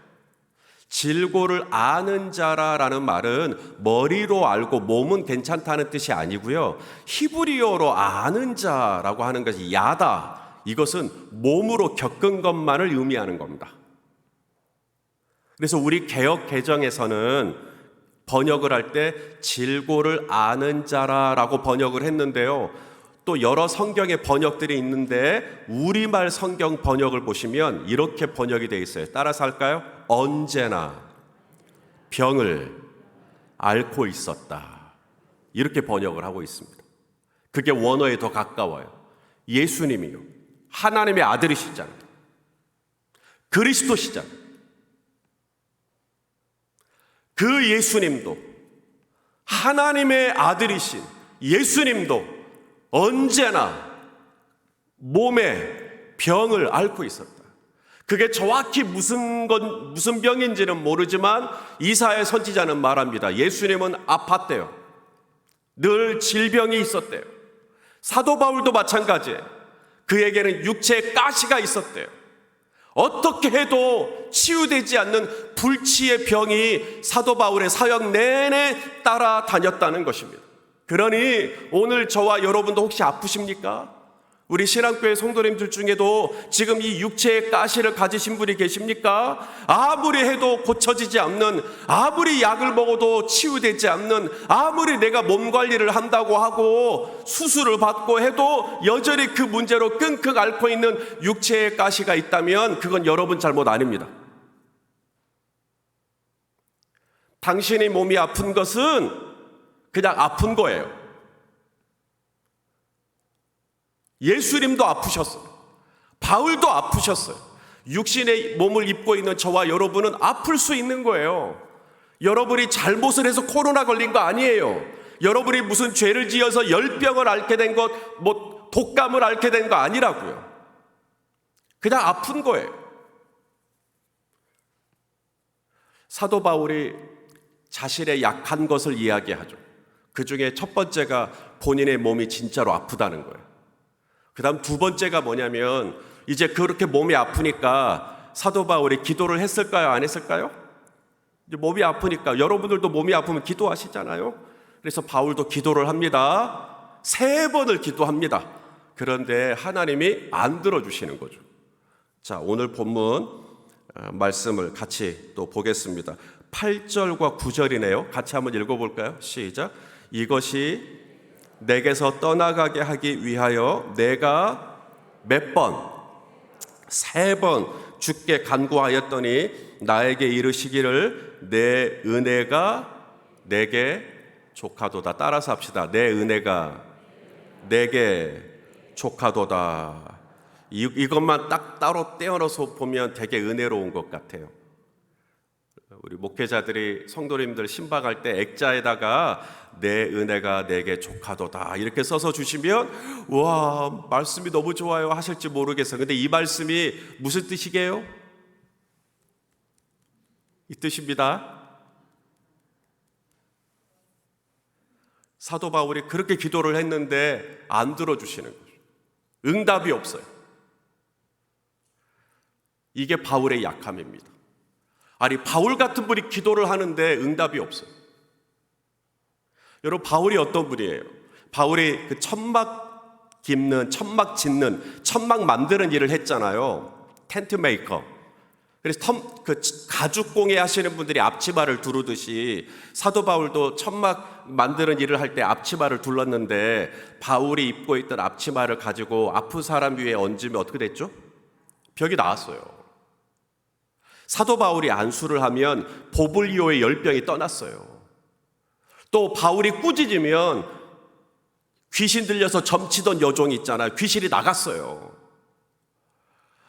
질고를 아는 자라라는 말은 머리로 알고 몸은 괜찮다는 뜻이 아니고요. 히브리어로 아는 자라고 하는 것이 야다. 이것은 몸으로 겪은 것만을 의미하는 겁니다. 그래서 우리 개역 개정에서는 번역을 할 때 질고를 아는 자라라고 번역을 했는데요. 또 여러 성경의 번역들이 있는데 우리말 성경 번역을 보시면 이렇게 번역이 되어 있어요. 따라서 할까요? 언제나 병을 앓고 있었다. 이렇게 번역을 하고 있습니다. 그게 원어에 더 가까워요. 예수님이요, 하나님의 아들이시잖아요. 그리스도시잖아요. 그 예수님도, 하나님의 아들이신 예수님도 언제나 몸에 병을 앓고 있었다. 그게 정확히 무슨 병인지는 모르지만 이사야 선지자는 말합니다. 예수님은 아팠대요. 늘 질병이 있었대요. 사도 바울도 마찬가지예요. 그에게는 육체에 가시가 있었대요. 어떻게 해도 치유되지 않는 불치의 병이 사도 바울의 사역 내내 따라다녔다는 것입니다. 그러니 오늘 저와 여러분도 혹시 아프십니까? 우리 신앙교회 성도님들 중에도 지금 이 육체의 가시를 가지신 분이 계십니까? 아무리 해도 고쳐지지 않는, 아무리 약을 먹어도 치유되지 않는, 아무리 내가 몸 관리를 한다고 하고 수술을 받고 해도 여전히 그 문제로 끙끙 앓고 있는 육체의 가시가 있다면 그건 여러분 잘못 아닙니다. 당신의 몸이 아픈 것은 그냥 아픈 거예요. 예수님도 아프셨어요. 바울도 아프셨어요. 육신의 몸을 입고 있는 저와 여러분은 아플 수 있는 거예요. 여러분이 잘못을 해서 코로나 걸린 거 아니에요. 여러분이 무슨 죄를 지어서 열병을 앓게 된 것, 독감을 앓게 된 거 아니라고요. 그냥 아픈 거예요. 사도 바울이 자신의 약한 것을 이야기하죠. 그 중에 첫 번째가 본인의 몸이 진짜로 아프다는 거예요. 그 다음 두 번째가 뭐냐면 이제 그렇게 몸이 아프니까 사도 바울이 기도를 했을까요? 안 했을까요? 이제 몸이 아프니까 여러분들도 몸이 아프면 기도하시잖아요. 그래서 바울도 기도를 합니다. 3번을 기도합니다. 그런데 하나님이 안 들어주시는 거죠. 자, 오늘 본문 말씀을 같이 또 보겠습니다. 8절과 9절이네요. 같이 한번 읽어볼까요? 시작. 이것이 내게서 떠나가게 하기 위하여 내가 몇 번? 3번 주께 간구하였더니 나에게 이르시기를 내 은혜가 내게 족하도다. 따라서 합시다. 내 은혜가 내게 족하도다. 이것만 딱 따로 떼어넣어서 보면 되게 은혜로운 것 같아요. 우리 목회자들이 성도님들 신방할 때 액자에다가 내 은혜가 내게 족하도다 이렇게 써서 주시면 와, 말씀이 너무 좋아요 하실지 모르겠어요. 근데 이 말씀이 무슨 뜻이게요? 이 뜻입니다. 사도 바울이 그렇게 기도를 했는데 안 들어주시는 거죠. 응답이 없어요. 이게 바울의 약함입니다. 아니, 바울 같은 분이 기도를 하는데 응답이 없어요. 여러분, 바울이 어떤 분이에요? 바울이 그 천막 깁는, 천막 짓는, 천막 만드는 일을 했잖아요. 텐트 메이커. 그래서 그 가죽공예 하시는 분들이 앞치마를 두르듯이 사도 바울도 천막 만드는 일을 할 때 앞치마를 둘렀는데 바울이 입고 있던 앞치마를 가지고 아픈 사람 위에 얹으면 어떻게 됐죠? 벽이 나왔어요. 사도 바울이 안수를 하면 보블리오의 열병이 떠났어요. 또 바울이 꾸짖으면 귀신 들려서 점치던 여종이 있잖아요. 귀신이 나갔어요.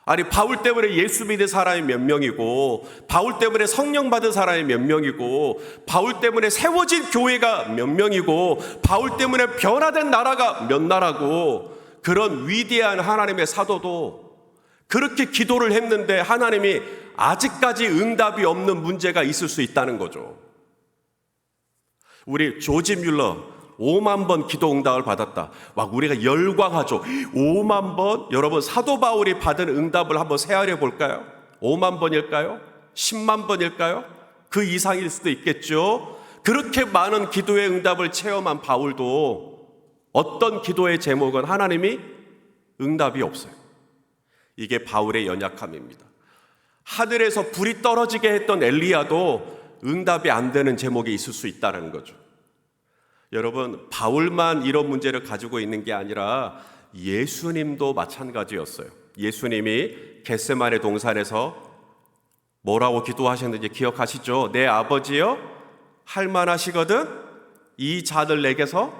아니, 바울 때문에 예수 믿은 사람이 몇 명이고, 바울 때문에 성령 받은 사람이 몇 명이고, 바울 때문에 세워진 교회가 몇 명이고, 바울 때문에 변화된 나라가 몇 나라고, 그런 위대한 하나님의 사도도 그렇게 기도를 했는데 하나님이 아직까지 응답이 없는 문제가 있을 수 있다는 거죠. 우리 조지 뮬러 5만 번 기도 응답을 받았다. 막 우리가 열광하죠. 5만 번? 여러분, 사도 바울이 받은 응답을 한번 세하려 볼까요? 5만 번일까요? 10만 번일까요? 그 이상일 수도 있겠죠. 그렇게 많은 기도의 응답을 체험한 바울도 어떤 기도의 제목은 하나님이 응답이 없어요. 이게 바울의 연약함입니다. 하늘에서 불이 떨어지게 했던 엘리야도 응답이 안 되는 제목이 있을 수 있다는 거죠. 여러분, 바울만 이런 문제를 가지고 있는 게 아니라 예수님도 마찬가지였어요. 예수님이 겟세마네 동산에서 뭐라고 기도하셨는지 기억하시죠? 내 아버지여, 할 만하시거든 이 잔을 내게서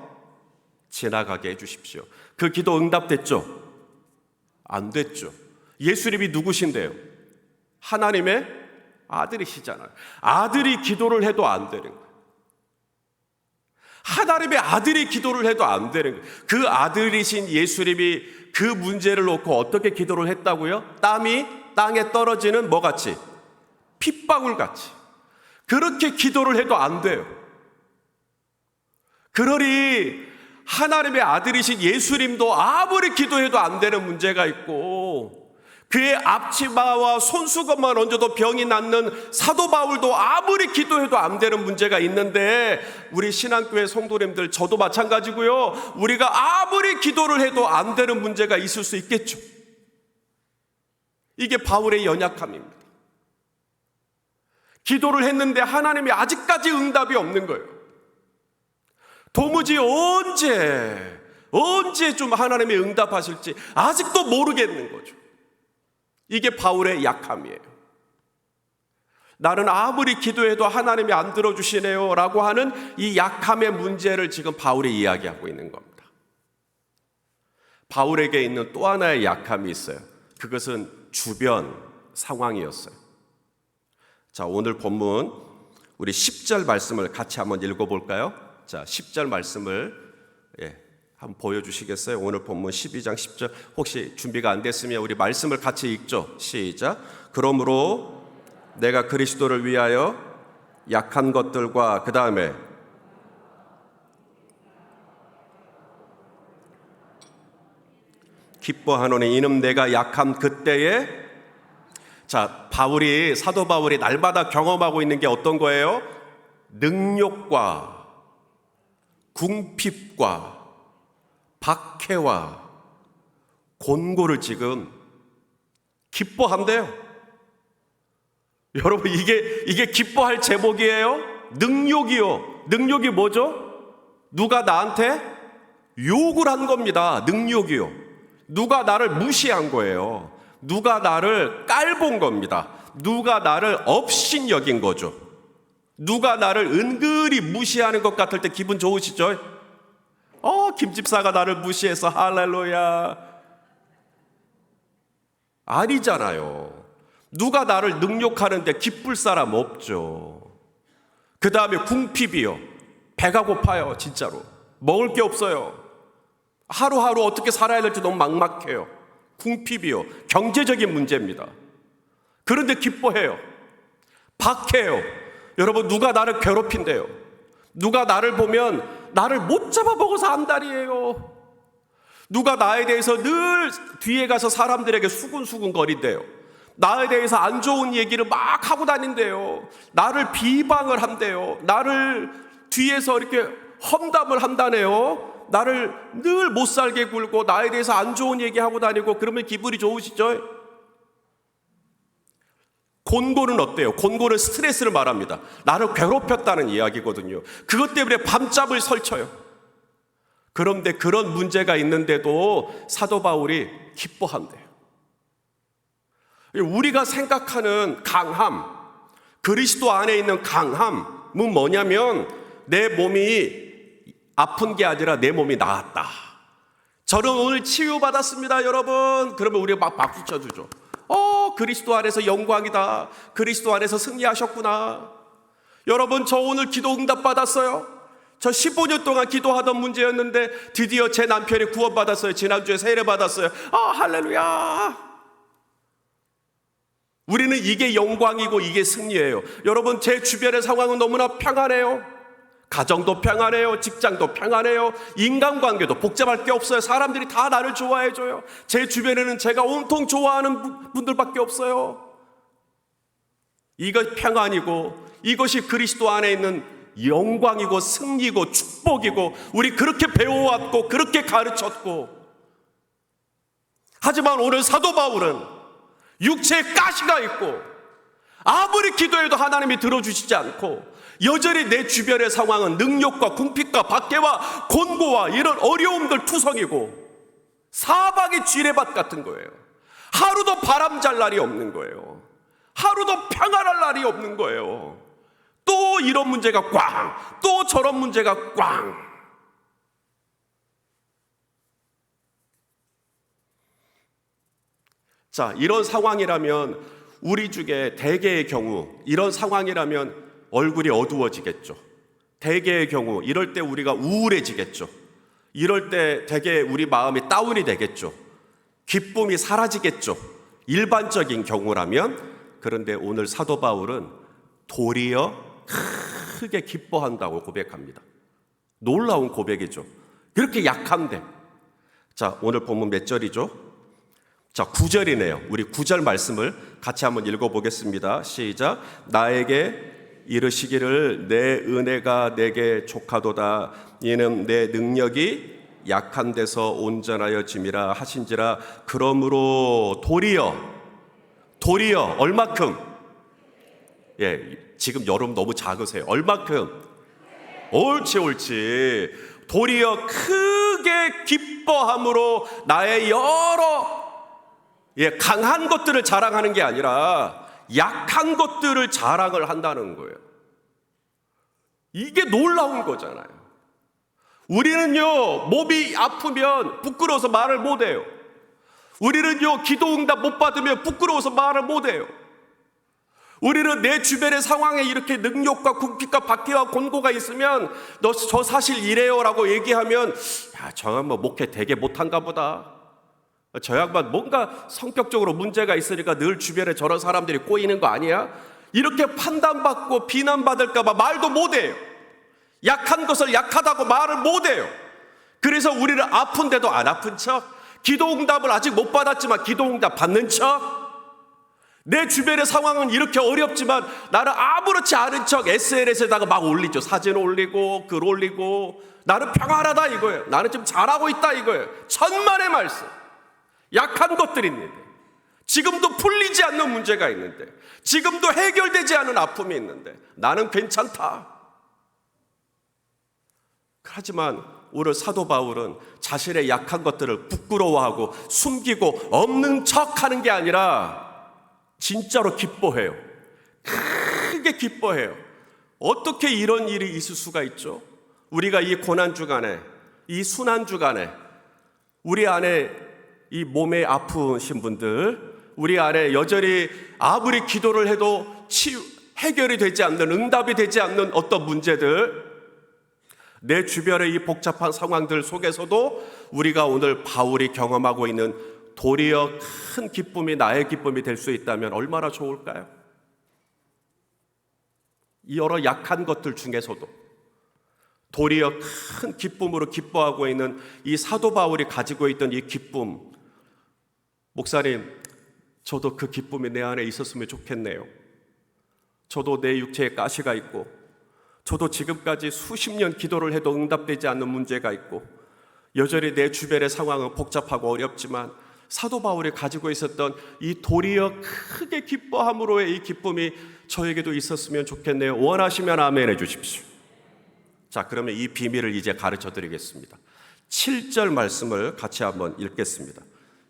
지나가게 해주십시오. 그 기도 응답됐죠? 안 됐죠. 예수님이 누구신데요? 하나님의 아들이시잖아요. 아들이 기도를 해도 안 되는 거예요. 하나님의 아들이 기도를 해도 안 되는 거예요. 그 아들이신 예수님이 그 문제를 놓고 어떻게 기도를 했다고요? 땀이 땅에 떨어지는 뭐같이? 핏방울같이. 그렇게 기도를 해도 안 돼요. 그러니 하나님의 아들이신 예수님도 아무리 기도해도 안 되는 문제가 있고, 그의 앞치마와 손수건만 얹어도 병이 낫는 사도 바울도 아무리 기도해도 안 되는 문제가 있는데, 우리 신앙교회 성도님들, 저도 마찬가지고요, 우리가 아무리 기도를 해도 안 되는 문제가 있을 수 있겠죠. 이게 바울의 연약함입니다. 기도를 했는데 하나님이 아직까지 응답이 없는 거예요. 도무지 언제 좀 하나님이 응답하실지 아직도 모르겠는 거죠. 이게 바울의 약함이에요. 나는 아무리 기도해도 하나님이 안 들어주시네요 라고 하는 이 약함의 문제를 지금 바울이 이야기하고 있는 겁니다. 바울에게 있는 또 하나의 약함이 있어요. 그것은 주변 상황이었어요. 자, 오늘 본문 우리 10절 말씀을 같이 한번 읽어볼까요? 자, 10절 말씀을 한번 보여주시겠어요? 오늘 본문 12장 10절, 혹시 준비가 안 됐으면 우리 말씀을 같이 읽죠. 시작. 그러므로 내가 그리스도를 위하여 약한 것들과 그 다음에 기뻐하노니 이는 내가 약함 그때에. 자, 사도 바울이 날마다 경험하고 있는 게 어떤 거예요? 능욕과 궁핍과 박해와 곤고를 지금 기뻐한대요. 여러분, 이게 기뻐할 제목이에요? 능욕이요. 능욕이 뭐죠? 누가 나한테 욕을 한 겁니다. 능욕이요. 누가 나를 무시한 거예요. 누가 나를 깔본 겁니다. 누가 나를 업신여긴 거죠. 누가 나를 은근히 무시하는 것 같을 때 기분 좋으시죠? 김 집사가 나를 무시해서 할렐루야. 아니잖아요. 누가 나를 능욕하는데 기쁠 사람 없죠. 그 다음에 궁핍이요. 배가 고파요. 진짜로 먹을 게 없어요. 하루하루 어떻게 살아야 될지 너무 막막해요. 궁핍이요. 경제적인 문제입니다. 그런데 기뻐해요. 박해요. 여러분, 누가 나를 괴롭힌대요. 누가 나를 보면 나를 못 잡아먹어서 안달이에요. 누가 나에 대해서 늘 뒤에 가서 사람들에게 수군수군 거린대요. 나에 대해서 안 좋은 얘기를 막 하고 다닌대요. 나를 비방을 한대요. 나를 뒤에서 이렇게 험담을 한다네요. 나를 늘 못살게 굴고 나에 대해서 안 좋은 얘기하고 다니고, 그러면 기분이 좋으시죠? 곤고는 어때요? 곤고는 스트레스를 말합니다. 나를 괴롭혔다는 이야기거든요. 그것 때문에 밤잠을 설쳐요. 그런데 그런 문제가 있는데도 사도 바울이 기뻐한대요. 우리가 생각하는 강함, 그리스도 안에 있는 강함은 뭐냐면, 내 몸이 아픈 게 아니라 내 몸이 나았다. 저는 오늘 치유받았습니다, 여러분. 그러면 우리가 막 박수 쳐주죠. 그리스도 안에서 영광이다. 그리스도 안에서 승리하셨구나. 여러분, 저 오늘 기도 응답 받았어요. 저 15년 동안 기도하던 문제였는데 드디어 제 남편이 구원받았어요. 지난주에 세례 받았어요. 할렐루야. 우리는 이게 영광이고 이게 승리예요. 여러분, 제 주변의 상황은 너무나 평안해요. 가정도 평안해요. 직장도 평안해요. 인간관계도 복잡할 게 없어요. 사람들이 다 나를 좋아해줘요. 제 주변에는 제가 온통 좋아하는 분들밖에 없어요. 이것 평안이고, 이것이 그리스도 안에 있는 영광이고 승리고 축복이고, 우리 그렇게 배워왔고 그렇게 가르쳤고. 하지만 오늘 사도 바울은 육체에 가시가 있고 아무리 기도해도 하나님이 들어주시지 않고, 여전히 내 주변의 상황은 능욕과 궁핍과 박해와 곤고와 이런 어려움들 투성이고 사방이 쥐레밭 같은 거예요. 하루도 바람 잘 날이 없는 거예요. 하루도 평안할 날이 없는 거예요. 또 이런 문제가 꽝, 또 저런 문제가 꽝. 자, 이런 상황이라면, 우리 중에 대개의 경우 이런 상황이라면 얼굴이 어두워지겠죠. 대개의 경우 이럴 때 우리가 우울해지겠죠. 이럴 때 대개 우리 마음이 다운이 되겠죠. 기쁨이 사라지겠죠. 일반적인 경우라면. 그런데 오늘 사도 바울은 도리어 크게 기뻐한다고 고백합니다. 놀라운 고백이죠. 그렇게 약한데. 자, 오늘 본문 몇 절이죠? 자, 9절이네요. 우리 9절 말씀을 같이 한번 읽어보겠습니다. 시작. 나에게 이르시기를 내 은혜가 내게 족하도다. 이는 내 능력이 약한 데서 온전하여 짐이라 하신지라. 그러므로 도리어 얼마큼? 지금 여름 너무 작으세요. 얼마큼? 옳지. 도리어 크게 기뻐함으로 나의 여러 강한 것들을 자랑하는 게 아니라 약한 것들을 자랑을 한다는 거예요. 이게 놀라운 거잖아요. 우리는요, 몸이 아프면 부끄러워서 말을 못해요. 우리는요, 기도응답 못 받으면 부끄러워서 말을 못해요. 우리는 내 주변의 상황에 이렇게 능력과 궁핍과 박해와 곤고가 있으면 저 사실 이래요 라고 얘기하면 저 양반 목회 되게 못한가 보다. 저 양반 뭔가 성격적으로 문제가 있으니까 늘 주변에 저런 사람들이 꼬이는 거 아니야? 이렇게 판단받고 비난받을까 봐 말도 못해요. 약한 것을 약하다고 말을 못해요. 그래서 우리는 아픈데도 안 아픈 척, 기도응답을 아직 못 받았지만 기도응답 받는 척, 내 주변의 상황은 이렇게 어렵지만 나는 아무렇지 않은 척 SNS에다가 막 올리죠. 사진 올리고 글 올리고 나는 평안하다 이거예요. 나는 지금 잘하고 있다 이거예요. 천만의 말씀. 약한 것들이 있는데, 지금도 풀리지 않는 문제가 있는데, 지금도 해결되지 않은 아픔이 있는데 나는 괜찮다. 하지만 오늘 사도 바울은 자신의 약한 것들을 부끄러워하고 숨기고 없는 척하는 게 아니라 진짜로 기뻐해요. 크게 기뻐해요. 어떻게 이런 일이 있을 수가 있죠? 우리가 이 고난주간에, 이 순환주간에 우리 안에 이 몸에 아프신 분들, 우리 안에 여전히 아무리 기도를 해도 해결이 되지 않는, 응답이 되지 않는 어떤 문제들, 내 주변의 이 복잡한 상황들 속에서도 우리가 오늘 바울이 경험하고 있는 도리어 큰 기쁨이 나의 기쁨이 될 수 있다면 얼마나 좋을까요? 이 여러 약한 것들 중에서도 도리어 큰 기쁨으로 기뻐하고 있는 이 사도 바울이 가지고 있던 이 기쁨, 목사님, 저도 그 기쁨이 내 안에 있었으면 좋겠네요. 저도 내 육체에 가시가 있고, 저도 지금까지 수십 년 기도를 해도 응답되지 않는 문제가 있고, 여전히 내 주변의 상황은 복잡하고 어렵지만 사도 바울이 가지고 있었던 이 도리어 크게 기뻐함으로의 이 기쁨이 저에게도 있었으면 좋겠네요. 원하시면 아멘 해주십시오. 자, 그러면 이 비밀을 이제 가르쳐 드리겠습니다. 7절 말씀을 같이 한번 읽겠습니다.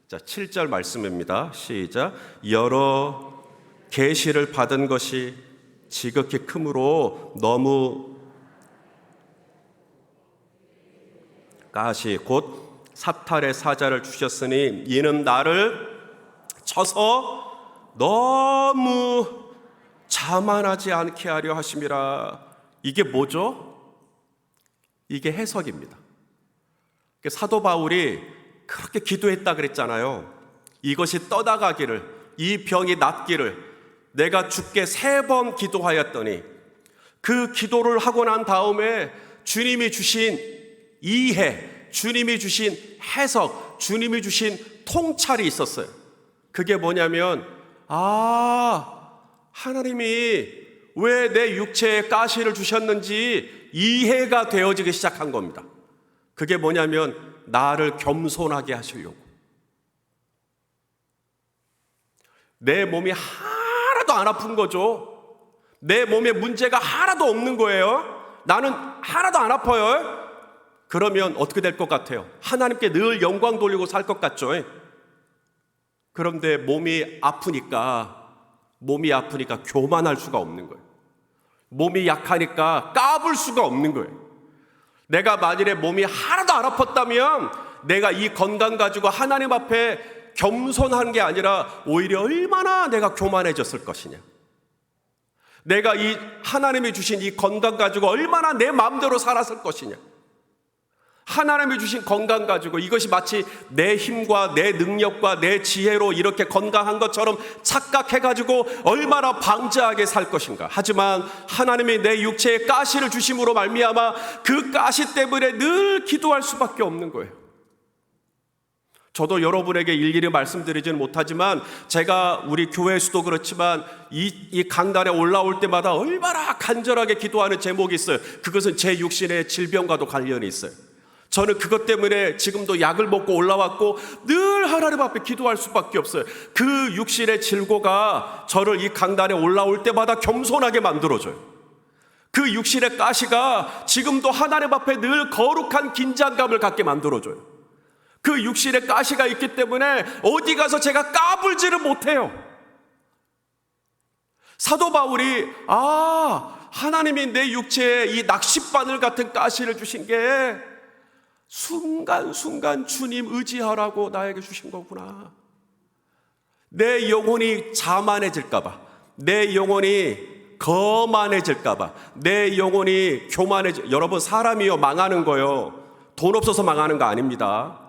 자, 7절 말씀입니다. 시작. 여러 계시를 받은 것이 지극히 크므로 너무 가시 곧 사탈의 사자를 주셨으니 이는 나를 쳐서 너무 자만하지 않게 하려 하심이라. 이게 뭐죠? 이게 해석입니다. 사도 바울이 그렇게 기도했다 그랬잖아요. 이것이 떠나가기를, 이 병이 낫기를 내가 주께 3번 기도하였더니 그 기도를 하고 난 다음에 주님이 주신 이해, 주님이 주신 해석, 주님이 주신 통찰이 있었어요. 그게 뭐냐면 하나님이 왜 내 육체에 가시를 주셨는지 이해가 되어지기 시작한 겁니다. 그게 뭐냐면 나를 겸손하게 하시려고. 내 몸이 하나도 안 아픈 거죠. 내 몸에 문제가 하나도 없는 거예요. 나는 하나도 안 아파요. 그러면 어떻게 될 것 같아요? 하나님께 늘 영광 돌리고 살 것 같죠. 그런데 몸이 아프니까 교만할 수가 없는 거예요. 몸이 약하니까 까불 수가 없는 거예요. 내가 만일에 몸이 하나도 안 아팠다면 내가 이 건강 가지고 하나님 앞에 겸손한 게 아니라 오히려 얼마나 내가 교만해졌을 것이냐. 내가 이 하나님이 주신 이 건강 가지고 얼마나 내 마음대로 살았을 것이냐. 하나님이 주신 건강 가지고 이것이 마치 내 힘과 내 능력과 내 지혜로 이렇게 건강한 것처럼 착각해가지고 얼마나 방자하게 살 것인가. 하지만 하나님이 내 육체에 가시를 주심으로 말미암아 그 가시 때문에 늘 기도할 수밖에 없는 거예요. 저도 여러분에게 일일이 말씀드리지는 못하지만 제가 우리 교회에서도 그렇지만 이 강단에 올라올 때마다 얼마나 간절하게 기도하는 제목이 있어요. 그것은 제 육신의 질병과도 관련이 있어요. 저는 그것 때문에 지금도 약을 먹고 올라왔고 늘 하나님 앞에 기도할 수밖에 없어요. 그 육신의 질고가 저를 이 강단에 올라올 때마다 겸손하게 만들어줘요. 그 육신의 가시가 지금도 하나님 앞에 늘 거룩한 긴장감을 갖게 만들어줘요. 그 육신의 가시가 있기 때문에 어디 가서 제가 까불지를 못해요. 사도 바울이 하나님이 내 육체에 이 낚싯바늘 같은 가시를 주신 게 순간순간 주님 의지하라고 나에게 주신 거구나. 내 영혼이 자만해질까봐, 내 영혼이 거만해질까봐, 내 영혼이 여러분, 사람이요 망하는 거요 돈 없어서 망하는 거 아닙니다.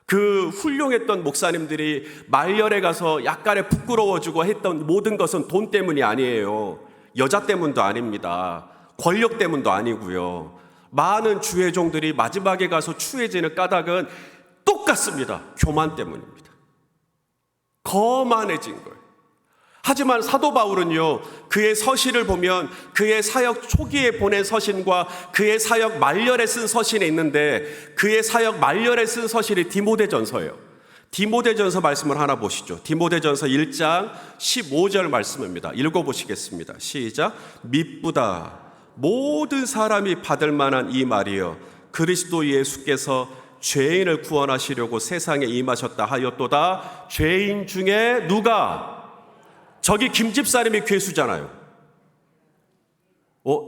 그 훌륭했던 목사님들이 말년에 가서 약간의 부끄러워지고 했던 모든 것은 돈 때문이 아니에요. 여자 때문도 아닙니다. 권력 때문도 아니고요. 많은 주의 종들이 마지막에 가서 추해지는 까닭은 똑같습니다. 교만 때문입니다. 거만해진 거예요. 하지만 사도 바울은요, 그의 서신을 보면 그의 사역 초기에 보낸 서신과 그의 사역 말년에 쓴 서신이 있는데, 그의 사역 말년에 쓴 서신이 디모데전서예요. 디모데전서 말씀을 하나 보시죠. 디모데전서 1장 15절 말씀입니다. 읽어보시겠습니다. 시작. 미쁘다 모든 사람이 받을 만한 이 말이여, 그리스도 예수께서 죄인을 구원하시려고 세상에 임하셨다 하였도다. 죄인 중에 누가? 저기 김집사님이 괴수잖아요.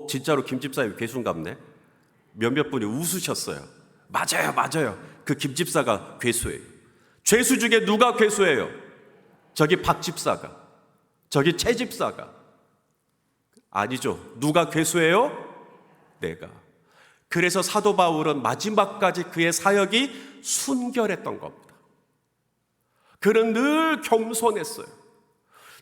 진짜로 김집사님이 괴수인갑네. 몇몇 분이 웃으셨어요. 맞아요. 그 김집사가 괴수예요. 죄수 중에 누가 괴수예요? 저기 박집사가, 저기 최집사가. 아니죠. 누가 괴수예요? 내가. 그래서 사도 바울은 마지막까지 그의 사역이 순결했던 겁니다. 그는 늘 겸손했어요.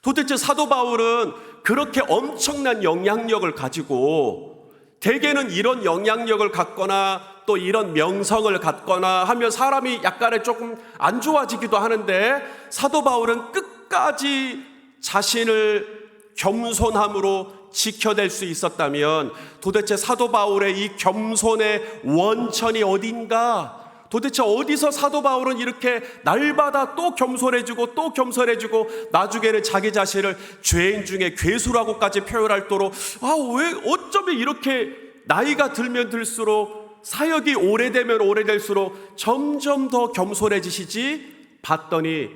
도대체 사도 바울은 그렇게 엄청난 영향력을 가지고, 대개는 이런 영향력을 갖거나 또 이런 명성을 갖거나 하면 사람이 약간의 조금 안 좋아지기도 하는데, 사도 바울은 끝까지 자신을 겸손함으로 지켜낼 수 있었다면, 도대체 사도 바울의 이 겸손의 원천이 어딘가? 도대체 어디서 사도 바울은 이렇게 날마다 또 겸손해지고 또 겸손해지고 나중에는 자기 자신을 죄인 중에 괴수라고까지 표현할 도록, 왜 어쩌면 이렇게 나이가 들면 들수록, 사역이 오래되면 오래될수록 점점 더 겸손해지시지? 봤더니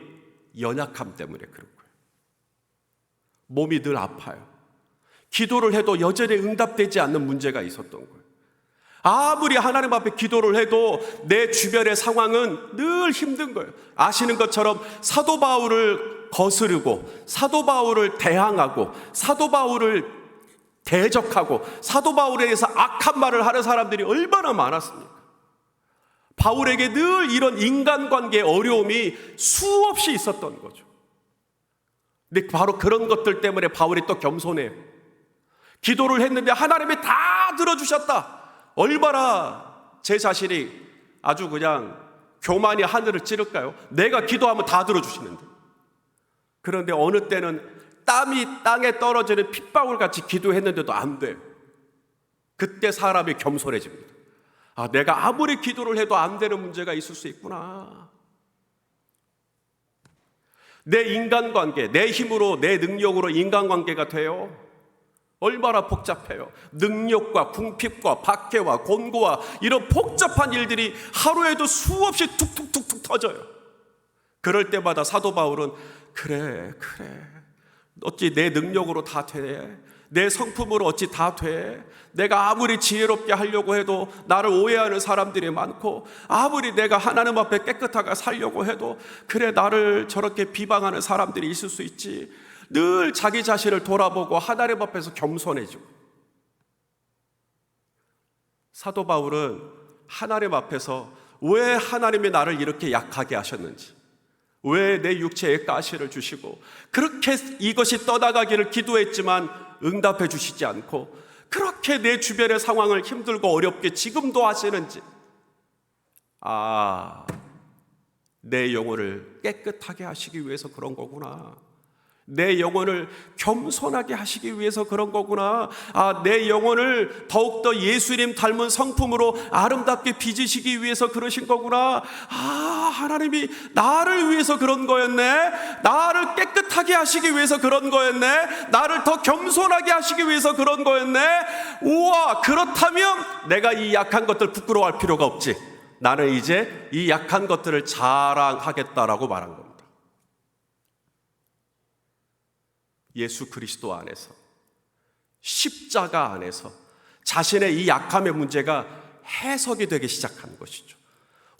연약함 때문에 그런 거예요. 몸이 늘 아파요. 기도를 해도 여전히 응답되지 않는 문제가 있었던 거예요. 아무리 하나님 앞에 기도를 해도 내 주변의 상황은 늘 힘든 거예요. 아시는 것처럼 사도 바울을 거스르고 사도 바울을 대항하고 사도 바울을 대적하고 사도 바울에 대해서 악한 말을 하는 사람들이 얼마나 많았습니까? 바울에게 늘 이런 인간관계의 어려움이 수없이 있었던 거죠. 근데 바로 그런 것들 때문에 바울이 또 겸손해요. 기도를 했는데 하나님이 다 들어주셨다. 얼마나 제 자신이 아주 그냥 교만이 하늘을 찌를까요? 내가 기도하면 다 들어주시는데. 그런데 어느 때는 땀이 땅에 떨어지는 핏방울 같이 기도했는데도 안 돼요. 그때 사람이 겸손해집니다. 내가 아무리 기도를 해도 안 되는 문제가 있을 수 있구나. 내 인간관계, 내 힘으로, 내 능력으로 인간관계가 돼요. 얼마나 복잡해요. 능력과 궁핍과 박해와 곤고와 이런 복잡한 일들이 하루에도 수없이 툭툭툭툭 터져요. 그럴 때마다 사도 바울은 그래 어찌 내 능력으로 다 돼? 내 성품으로 어찌 다 돼? 내가 아무리 지혜롭게 하려고 해도 나를 오해하는 사람들이 많고, 아무리 내가 하나님 앞에 깨끗하게 살려고 해도 그래 나를 저렇게 비방하는 사람들이 있을 수 있지. 늘 자기 자신을 돌아보고 하나님 앞에서 겸손해지고. 사도 바울은 하나님 앞에서 왜 하나님이 나를 이렇게 약하게 하셨는지, 왜 내 육체에 가시를 주시고 그렇게 이것이 떠나가기를 기도했지만 응답해 주시지 않고 그렇게 내 주변의 상황을 힘들고 어렵게 지금도 하시는지, 내 영혼을 깨끗하게 하시기 위해서 그런 거구나. 내 영혼을 겸손하게 하시기 위해서 그런 거구나. 내 영혼을 더욱더 예수님 닮은 성품으로 아름답게 빚으시기 위해서 그러신 거구나. 하나님이 나를 위해서 그런 거였네. 나를 깨끗하게 하시기 위해서 그런 거였네. 나를 더 겸손하게 하시기 위해서 그런 거였네. 우와, 그렇다면 내가 이 약한 것들 부끄러워할 필요가 없지. 나는 이제 이 약한 것들을 자랑하겠다라고 말한 겁니다. 예수 그리스도 안에서, 십자가 안에서 자신의 이 약함의 문제가 해석이 되기 시작한 것이죠.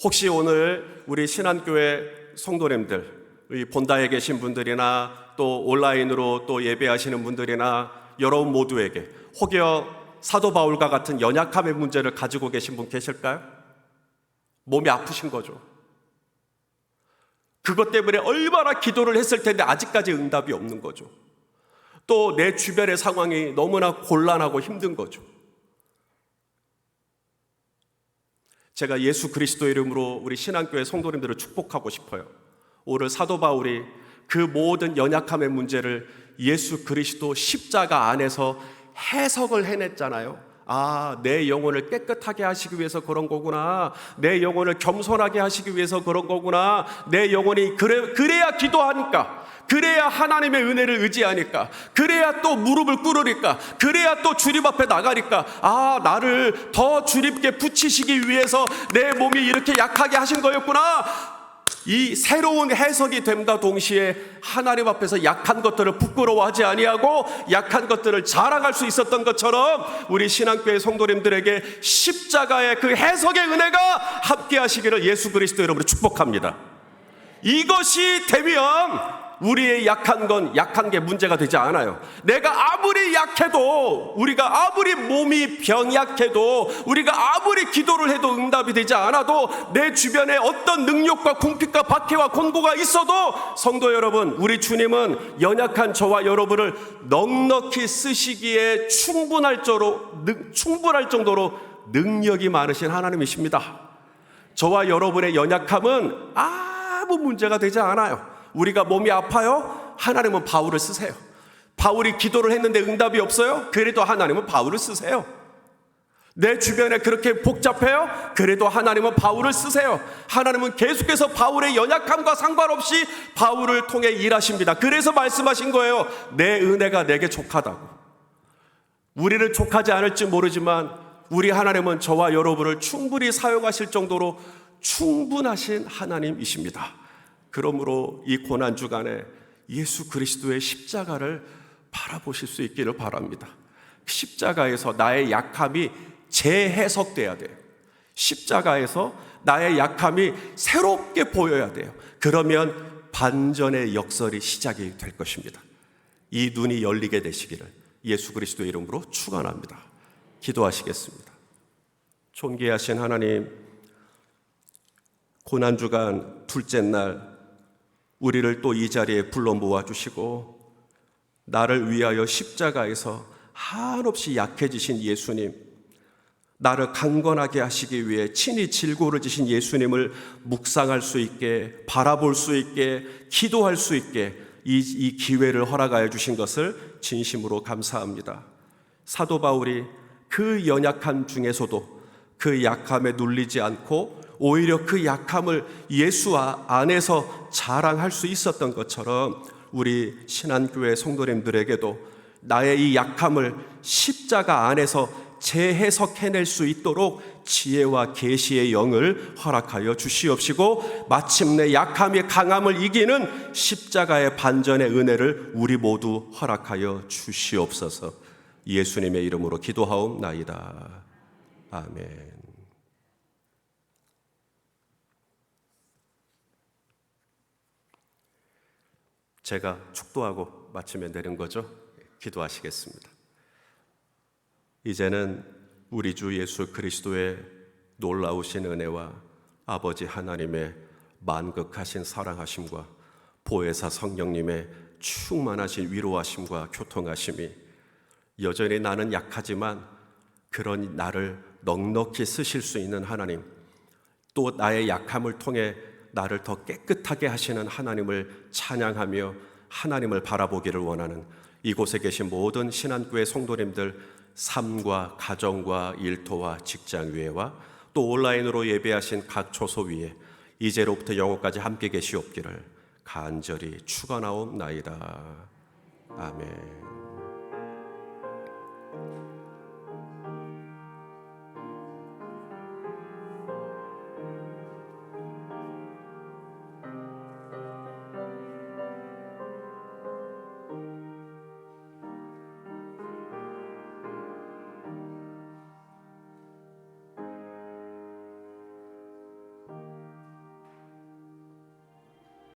혹시 오늘 우리 신한교회 성도님들, 본다에 계신 분들이나 또 온라인으로 또 예배하시는 분들이나 여러분 모두에게 혹여 사도 바울과 같은 연약함의 문제를 가지고 계신 분 계실까요? 몸이 아프신 거죠. 그것 때문에 얼마나 기도를 했을 텐데 아직까지 응답이 없는 거죠. 또 내 주변의 상황이 너무나 곤란하고 힘든 거죠. 제가 예수 그리스도 이름으로 우리 신한교회 성도님들을 축복하고 싶어요. 오늘 사도 바울이 그 모든 연약함의 문제를 예수 그리스도 십자가 안에서 해석을 해냈잖아요. 내 영혼을 깨끗하게 하시기 위해서 그런 거구나. 내 영혼을 겸손하게 하시기 위해서 그런 거구나. 내 영혼이 그래야 기도하니까, 그래야 하나님의 은혜를 의지하니까, 그래야 또 무릎을 꿇으니까, 그래야 또 주님 앞에 나가니까, 나를 더 주님께 붙이시기 위해서 내 몸이 이렇게 약하게 하신 거였구나. 이 새로운 해석이 됨과 동시에 하나님 앞에서 약한 것들을 부끄러워하지 아니하고 약한 것들을 자랑할 수 있었던 것처럼 우리 신앙교회 성도님들에게 십자가의 그 해석의 은혜가 함께 하시기를 예수 그리스도 이름으로 축복합니다. 이것이 되면 우리의 약한 건 약한 게 문제가 되지 않아요. 내가 아무리 약해도, 우리가 아무리 몸이 병약해도, 우리가 아무리 기도를 해도 응답이 되지 않아도, 내 주변에 어떤 능력과 궁핍과 박해와 곤고가 있어도 성도 여러분, 우리 주님은 연약한 저와 여러분을 넉넉히 쓰시기에 충분할 정도로 능력이 많으신 하나님이십니다. 저와 여러분의 연약함은 아무 문제가 되지 않아요. 우리가 몸이 아파요? 하나님은 바울을 쓰세요. 바울이 기도를 했는데 응답이 없어요? 그래도 하나님은 바울을 쓰세요. 내 주변에 그렇게 복잡해요? 그래도 하나님은 바울을 쓰세요. 하나님은 계속해서 바울의 연약함과 상관없이 바울을 통해 일하십니다. 그래서 말씀하신 거예요. 내 은혜가 내게 족하다고. 우리를 족하지 않을지 모르지만 우리 하나님은 저와 여러분을 충분히 사용하실 정도로 충분하신 하나님이십니다. 그러므로 이 고난주간에 예수 그리스도의 십자가를 바라보실 수 있기를 바랍니다. 십자가에서 나의 약함이 재해석돼야 돼요. 십자가에서 나의 약함이 새롭게 보여야 돼요. 그러면 반전의 역설이 시작이 될 것입니다. 이 눈이 열리게 되시기를 예수 그리스도의 이름으로 축원합니다. 기도하시겠습니다. 존귀하신 하나님, 고난주간 둘째 날 우리를 또 이 자리에 불러 모아주시고 나를 위하여 십자가에서 한없이 약해지신 예수님, 나를 강건하게 하시기 위해 친히 질고를 지신 예수님을 묵상할 수 있게, 바라볼 수 있게, 기도할 수 있게 이 기회를 허락하여 주신 것을 진심으로 감사합니다. 사도 바울이 그 연약함 중에서도 그 약함에 눌리지 않고 오히려 그 약함을 예수 안에서 자랑할 수 있었던 것처럼 우리 신한교회 성도님들에게도 나의 이 약함을 십자가 안에서 재해석해낼 수 있도록 지혜와 계시의 영을 허락하여 주시옵시고 마침내 약함이 강함을 이기는 십자가의 반전의 은혜를 우리 모두 허락하여 주시옵소서. 예수님의 이름으로 기도하옵나이다. 아멘. 제가 축도하고 마치면 되는 거죠? 기도하시겠습니다. 이제는 우리 주 예수 그리스도의 놀라우신 은혜와 아버지 하나님의 만극하신 사랑하심과 보혜사 성령님의 충만하신 위로하심과 교통하심이 여전히 나는 약하지만 그런 나를 넉넉히 쓰실 수 있는 하나님, 또 나의 약함을 통해 나를 더 깨끗하게 하시는 하나님을 찬양하며 하나님을 바라보기를 원하는 이곳에 계신 모든 신안교회 성도님들 삶과 가정과 일터와 직장 위에와 또 온라인으로 예배하신 각 초소 위에 이제로부터 영원까지 함께 계시옵기를 간절히 축원하옵나이다. 아멘.